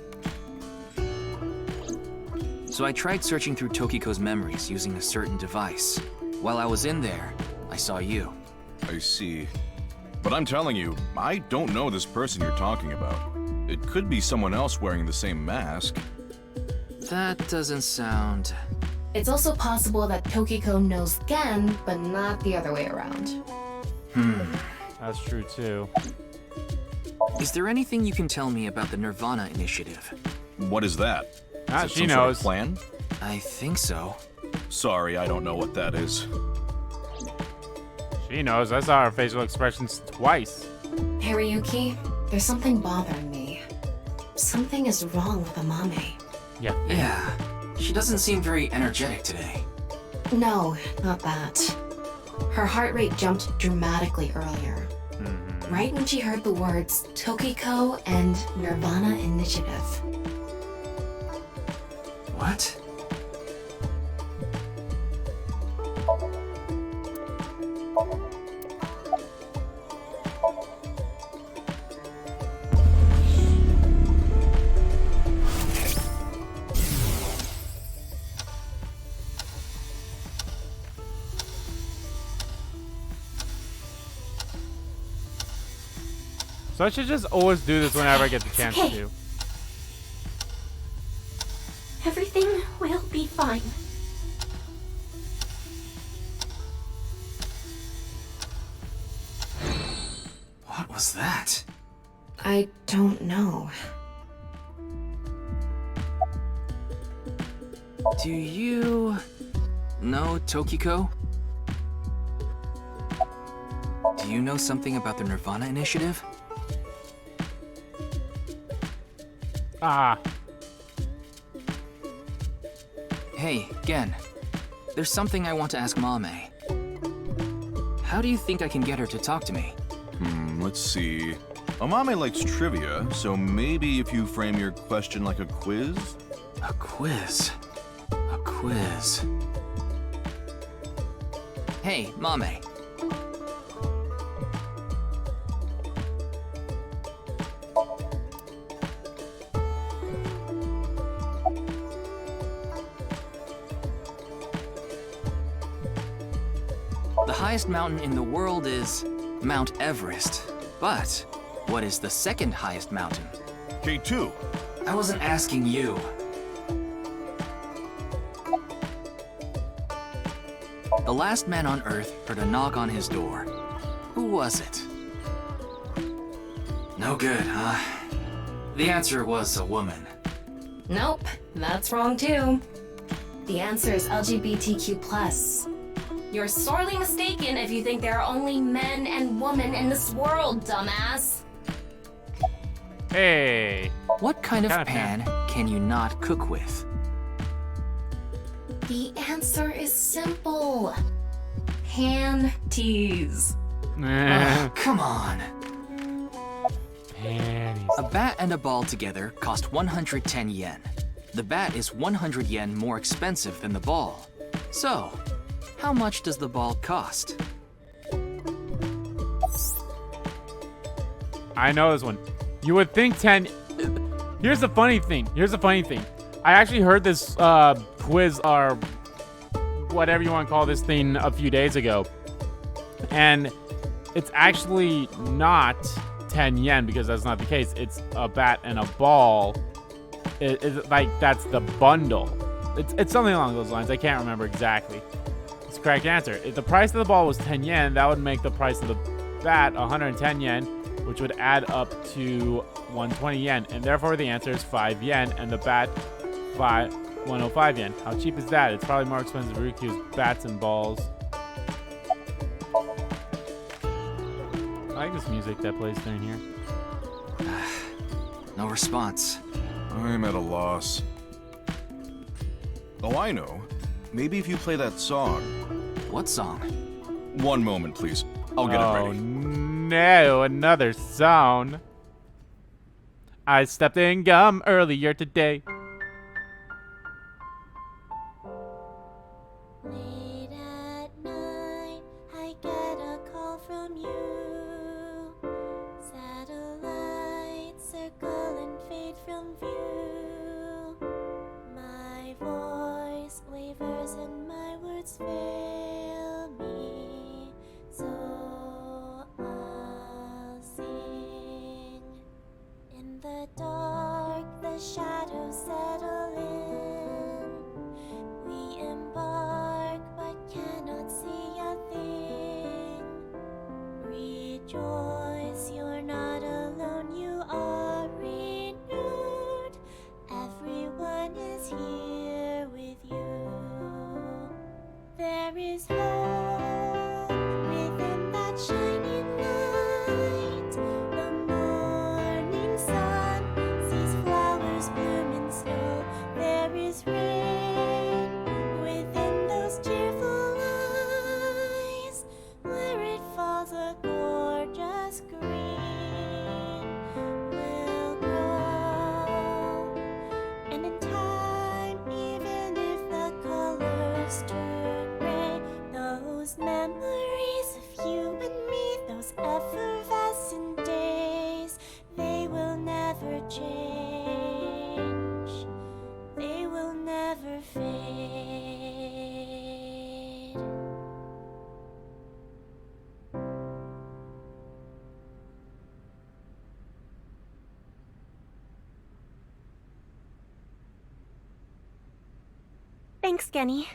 Speaker 3: So I tried searching through Tokiko's memories using a certain device. While I was in there, I saw you.
Speaker 11: I see. But I'm telling you, I don't know this person you're talking about. It could be someone else wearing the same mask.
Speaker 3: That doesn't sound...
Speaker 2: It's also possible that Tokiko knows Gen, but not the other way around.
Speaker 1: That's true too.
Speaker 3: Is there anything you can tell me about the nirvanA initiative?
Speaker 11: What is that?
Speaker 1: Ah,
Speaker 11: Is it
Speaker 1: she
Speaker 11: some sort of
Speaker 1: knows.
Speaker 11: plan?
Speaker 3: I think so.
Speaker 11: Sorry, I don't know what that is.
Speaker 1: She knows. I saw her facial expressions twice.
Speaker 2: Hey, Ryuki, there's something bothering me. Something is wrong with Amame.
Speaker 1: Yeah.
Speaker 3: Yeah, she doesn't seem very energetic today.
Speaker 2: No, not that. Her heart rate jumped dramatically earlier. Right when she heard the words Tokiko and nirvanA Initiative.
Speaker 3: What?
Speaker 1: So I should just always do this whenever I get the chance
Speaker 8: okay.
Speaker 1: to.
Speaker 8: Everything will be fine.
Speaker 3: What was that?
Speaker 2: I don't know.
Speaker 3: Do you know Tokiko? Do you know something about the nirvanA initiative?
Speaker 1: Ah.
Speaker 3: Hey, Gen. There's something I want to ask Mame. How do you think I can get her to talk to me?
Speaker 11: Let's see. Amame likes trivia, so maybe if you frame your question like a quiz?
Speaker 3: A quiz. A quiz. Hey, Mame. The highest mountain in the world is Mount Everest. But what is the second highest mountain?
Speaker 11: K2.
Speaker 3: I wasn't asking you. The last man on Earth heard a knock on his door. Who was it? No good, huh? The answer was a woman.
Speaker 2: Nope, that's wrong too. The answer is LGBTQ+. You're sorely mistaken if you think there are only men and women in this world, dumbass.
Speaker 1: Hey.
Speaker 3: What kind of pan can you not cook with?
Speaker 2: The answer is simple. Panties.
Speaker 3: Come on.
Speaker 1: Panties.
Speaker 3: A bat and a ball together cost 110 yen. The bat is 100 yen more expensive than the ball. So, how much does the ball cost?
Speaker 1: I know this one. You would think 10. Here's the funny thing. I actually heard this quiz or whatever you want to call this thing a few days ago. And it's actually not 10 yen because that's not the case. It's a bat and a ball. It's like that's the bundle. It's something along those lines. I can't remember exactly. It's the correct answer. If the price of the ball was 10 yen, that would make the price of the bat 110 yen, which would add up to 120 yen. And therefore the answer is 5 yen and the bat 105 yen. How cheap is that? It's probably more expensive for Ryuki's bats and balls. I like this music that plays during here.
Speaker 3: No response.
Speaker 11: I'm at a loss. Oh, I know. Maybe if you play that song.
Speaker 3: What song?
Speaker 11: One moment, please. I'll get it ready.
Speaker 1: Oh no, another song. I stepped in gum earlier today.
Speaker 12: Late at night, I get a call from you. Satellites circle and fade from view. My voice wavers and my words fail me. So I'll sing. In the dark, the shadows settle in. We embark, but cannot see a thing. Rejoice, you're not alone, you are renewed. Everyone is here with you. There is hope within that shining light. The morning sun sees flowers bloom in snow. There is rain within those cheerful eyes. Where it falls, a gorgeous green will grow. And in time, even if the colors turn gray, those memories of you and me, those effervescent days, they will never change. They will never fade.
Speaker 4: Thanks, Genny.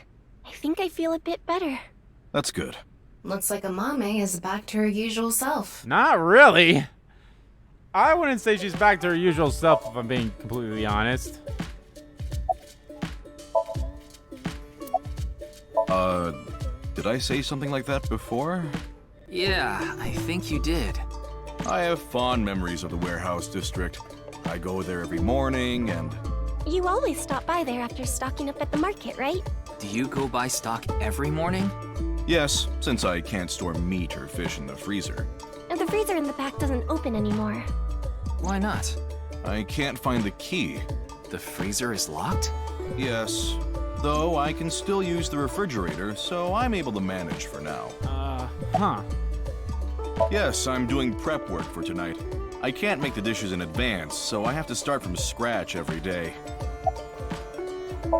Speaker 4: I think I feel a bit better.
Speaker 11: That's good.
Speaker 2: Looks like Amame is back to her usual self.
Speaker 1: Not really. I wouldn't say she's back to her usual self if I'm being completely honest.
Speaker 11: Did I say something like that before?
Speaker 3: Yeah, I think you did.
Speaker 11: I have fond memories of the warehouse district. I go there every morning and...
Speaker 4: You always stop by there after stocking up at the market, right?
Speaker 3: Do you go buy stock every morning?
Speaker 11: Yes, since I can't store meat or fish in the freezer.
Speaker 4: And the freezer in the back doesn't open anymore.
Speaker 3: Why not?
Speaker 11: I can't find the key.
Speaker 3: The freezer is locked?
Speaker 11: Yes, though I can still use the refrigerator, so I'm able to manage for now.
Speaker 1: Huh.
Speaker 11: Yes, I'm doing prep work for tonight. I can't make the dishes in advance, so I have to start from scratch every day.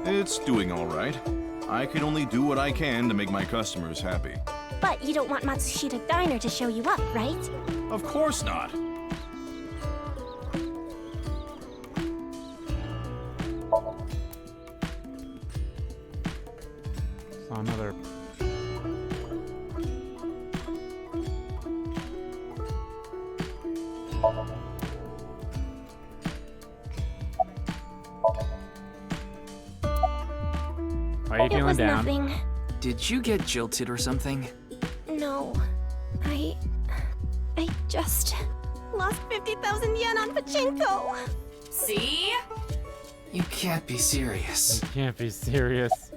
Speaker 11: It's doing all right. I can only do what I can to make my customers happy.
Speaker 4: But you don't want Matsushita Diner to show you up, right?
Speaker 11: Of course not.
Speaker 1: Saw another. Why are you feeling down?
Speaker 4: Nothing.
Speaker 3: Did you get jilted or something?
Speaker 4: No. I just lost 50,000 yen on pachinko.
Speaker 2: See?
Speaker 3: You can't be serious.
Speaker 1: You can't be serious.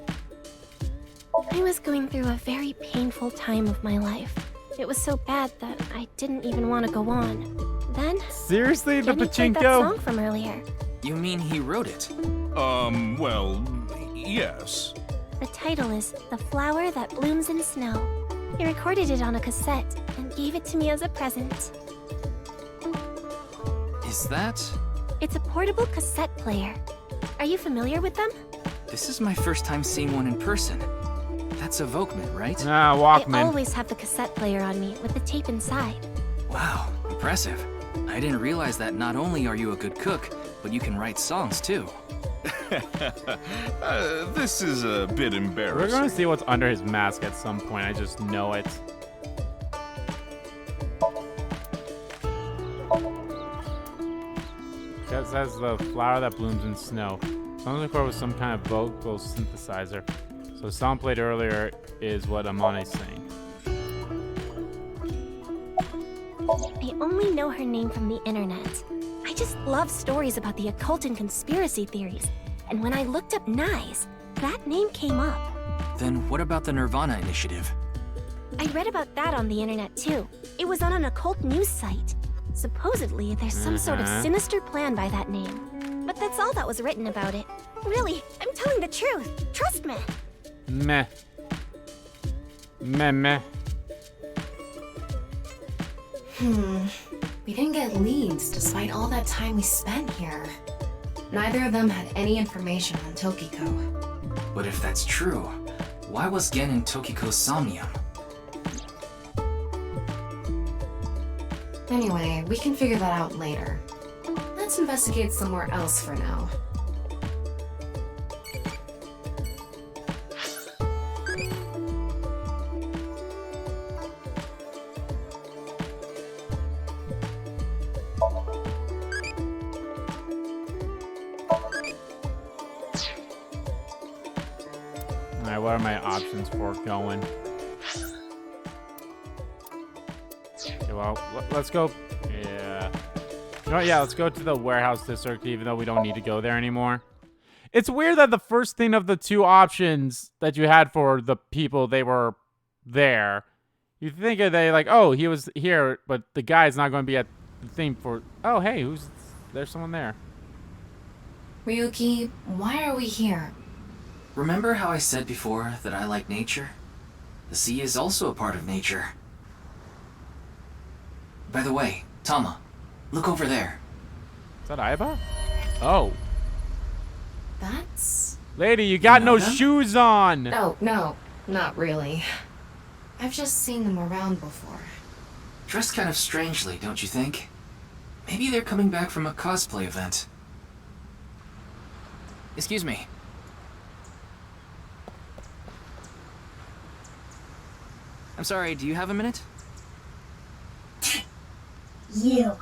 Speaker 4: I was going through a very painful time of my life. It was so bad that I didn't even want to go on. Then,
Speaker 1: Seriously, the
Speaker 4: Jenny played that
Speaker 1: pachinko?
Speaker 4: song from earlier.
Speaker 3: You mean he wrote it?
Speaker 11: Well, yes.
Speaker 4: The title is The Flower That Blooms in Snow. He recorded it on a cassette and gave it to me as a present.
Speaker 3: Is that?
Speaker 4: It's a portable cassette player. Are you familiar with them?
Speaker 3: This is my first time seeing one in person. That's a Volkman, right?
Speaker 1: Ah,
Speaker 4: I
Speaker 1: Walkman.
Speaker 4: always have the cassette player on me with the tape inside.
Speaker 3: Wow, impressive. I didn't realize that not only are you a good cook, but you can write songs too.
Speaker 11: This is a bit
Speaker 1: We're
Speaker 11: embarrassing.
Speaker 1: gonna see what's under his mask at some point. I just know it. That says the flower that blooms in snow. Sounds like there was some kind of vocal synthesizer. So the song played earlier is what Amane's saying.
Speaker 4: I only know her name from the internet. I just love stories about the occult and conspiracy theories. And when I looked up Nyes, that name came up.
Speaker 3: Then what about the nirvanA initiative?
Speaker 4: I read about that on the internet too. It was on an occult news site. Supposedly, there's some sort of sinister plan by that name. But that's all that was written about it. Really, I'm telling the truth. Trust me.
Speaker 1: Meh. Meh.
Speaker 2: We didn't get leads despite all that time we spent here. Neither of them had any information on Tokiko.
Speaker 3: But if that's true, why was Gen in Tokiko's Somnium?
Speaker 2: Anyway, we can figure that out later. Let's investigate somewhere else for now.
Speaker 1: Alright, what are my options for going? Okay, well, let's go. Yeah. You know what? Yeah, let's go to the warehouse district, even though we don't need to go there anymore. It's weird that the first thing of the two options that you had for the people, they were there. You think of they like, oh, he was here, but the guy's not going to be at the thing for. Oh, hey, there's someone there.
Speaker 2: Ryuki, why are we here?
Speaker 3: Remember how I said before that I like nature? The sea is also a part of nature. By the way, Tama, look over there.
Speaker 1: Is that Aiba? Oh.
Speaker 2: That's...
Speaker 1: Lady, you got no
Speaker 3: them?
Speaker 1: shoes on!
Speaker 2: No, not really. I've just seen them around before.
Speaker 3: Dressed kind of strangely, don't you think? Maybe they're coming back from a cosplay event. Excuse me. I'm sorry, do you have a minute?
Speaker 8: You.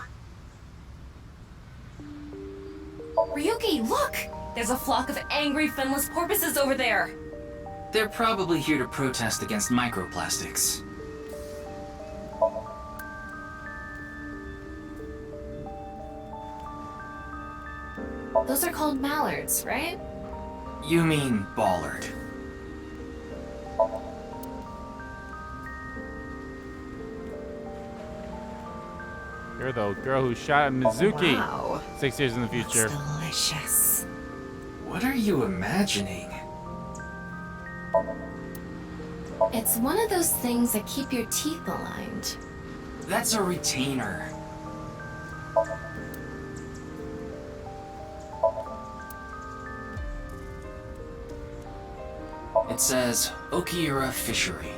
Speaker 2: Ryuki, look! There's a flock of angry finless porpoises over there!
Speaker 3: They're probably here to protest against microplastics.
Speaker 2: Those are called mallards, right?
Speaker 3: You mean Ballard.
Speaker 1: You're the girl who shot at Mizuki.
Speaker 2: Wow.
Speaker 1: 6 years in the future.
Speaker 2: That's delicious.
Speaker 3: What are you imagining?
Speaker 2: It's one of those things that keep your teeth aligned.
Speaker 3: That's a retainer. It says Okiura Fishery.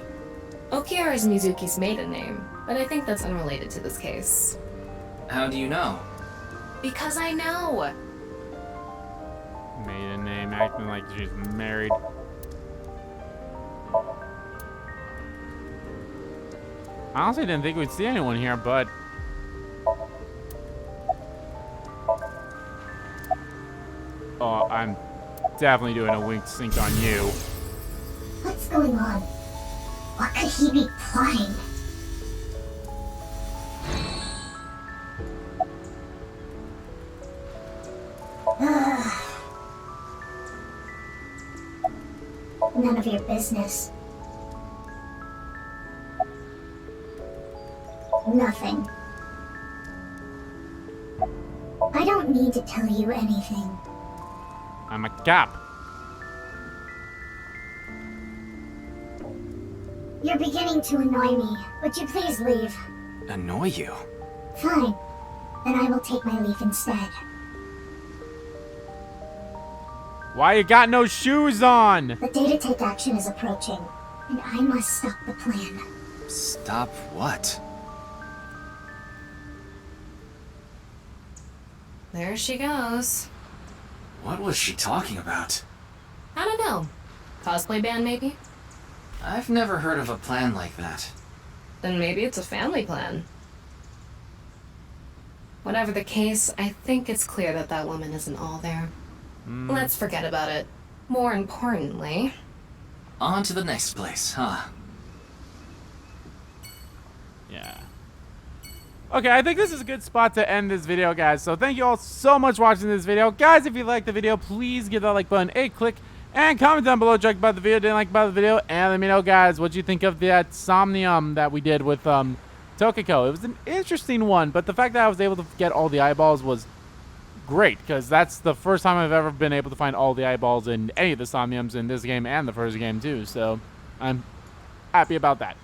Speaker 2: Okiura is Mizuki's maiden name, but I think that's unrelated to this case.
Speaker 3: How do you know?
Speaker 2: Because I know!
Speaker 1: Maiden name, acting like she's married. I honestly didn't think we'd see anyone here, but... Oh, I'm definitely doing a wink sync on you.
Speaker 8: What's going on? What could he be plotting?
Speaker 13: None of your business. Nothing. I don't need to tell you anything.
Speaker 1: I'm a cop.
Speaker 13: You're beginning to annoy me. Would you please leave?
Speaker 3: Annoy you?
Speaker 13: Fine. Then I will take my leave instead.
Speaker 1: Why you got no shoes on?
Speaker 13: The day to take action is approaching, and I must stop the plan.
Speaker 3: Stop what?
Speaker 2: There she goes.
Speaker 3: What was she talking about?
Speaker 2: I don't know. Cosplay band, maybe?
Speaker 3: I've never heard of a plan like that.
Speaker 2: Then maybe it's a family plan. Whatever the case, I think it's clear that that woman isn't all there. Let's forget about it. More importantly...
Speaker 3: On to the next place, huh?
Speaker 1: Yeah. Okay, I think this is a good spot to end this video, guys. So thank you all so much for watching this video. Guys, if you liked the video, please give that like button a click. And comment down below, check about the video, didn't like about the video. And let me know, guys, what you think of that Somnium that we did with Tokiko. It was an interesting one, but the fact that I was able to get all the eyeballs was great, because that's the first time I've ever been able to find all the eyeballs in any of the Somniums in this game and the first game too, so I'm happy about that.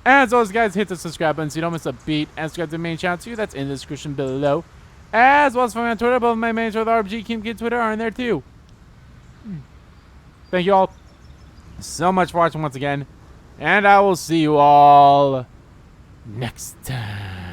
Speaker 1: And as always, guys, hit the subscribe button so you don't miss a beat, and subscribe to the main channel too, that's in the description below. As well as follow me on Twitter, both my main Twitter, RBG Kim Kid Twitter are in there too. Thank you all so much for watching once again, and I will see you all next time.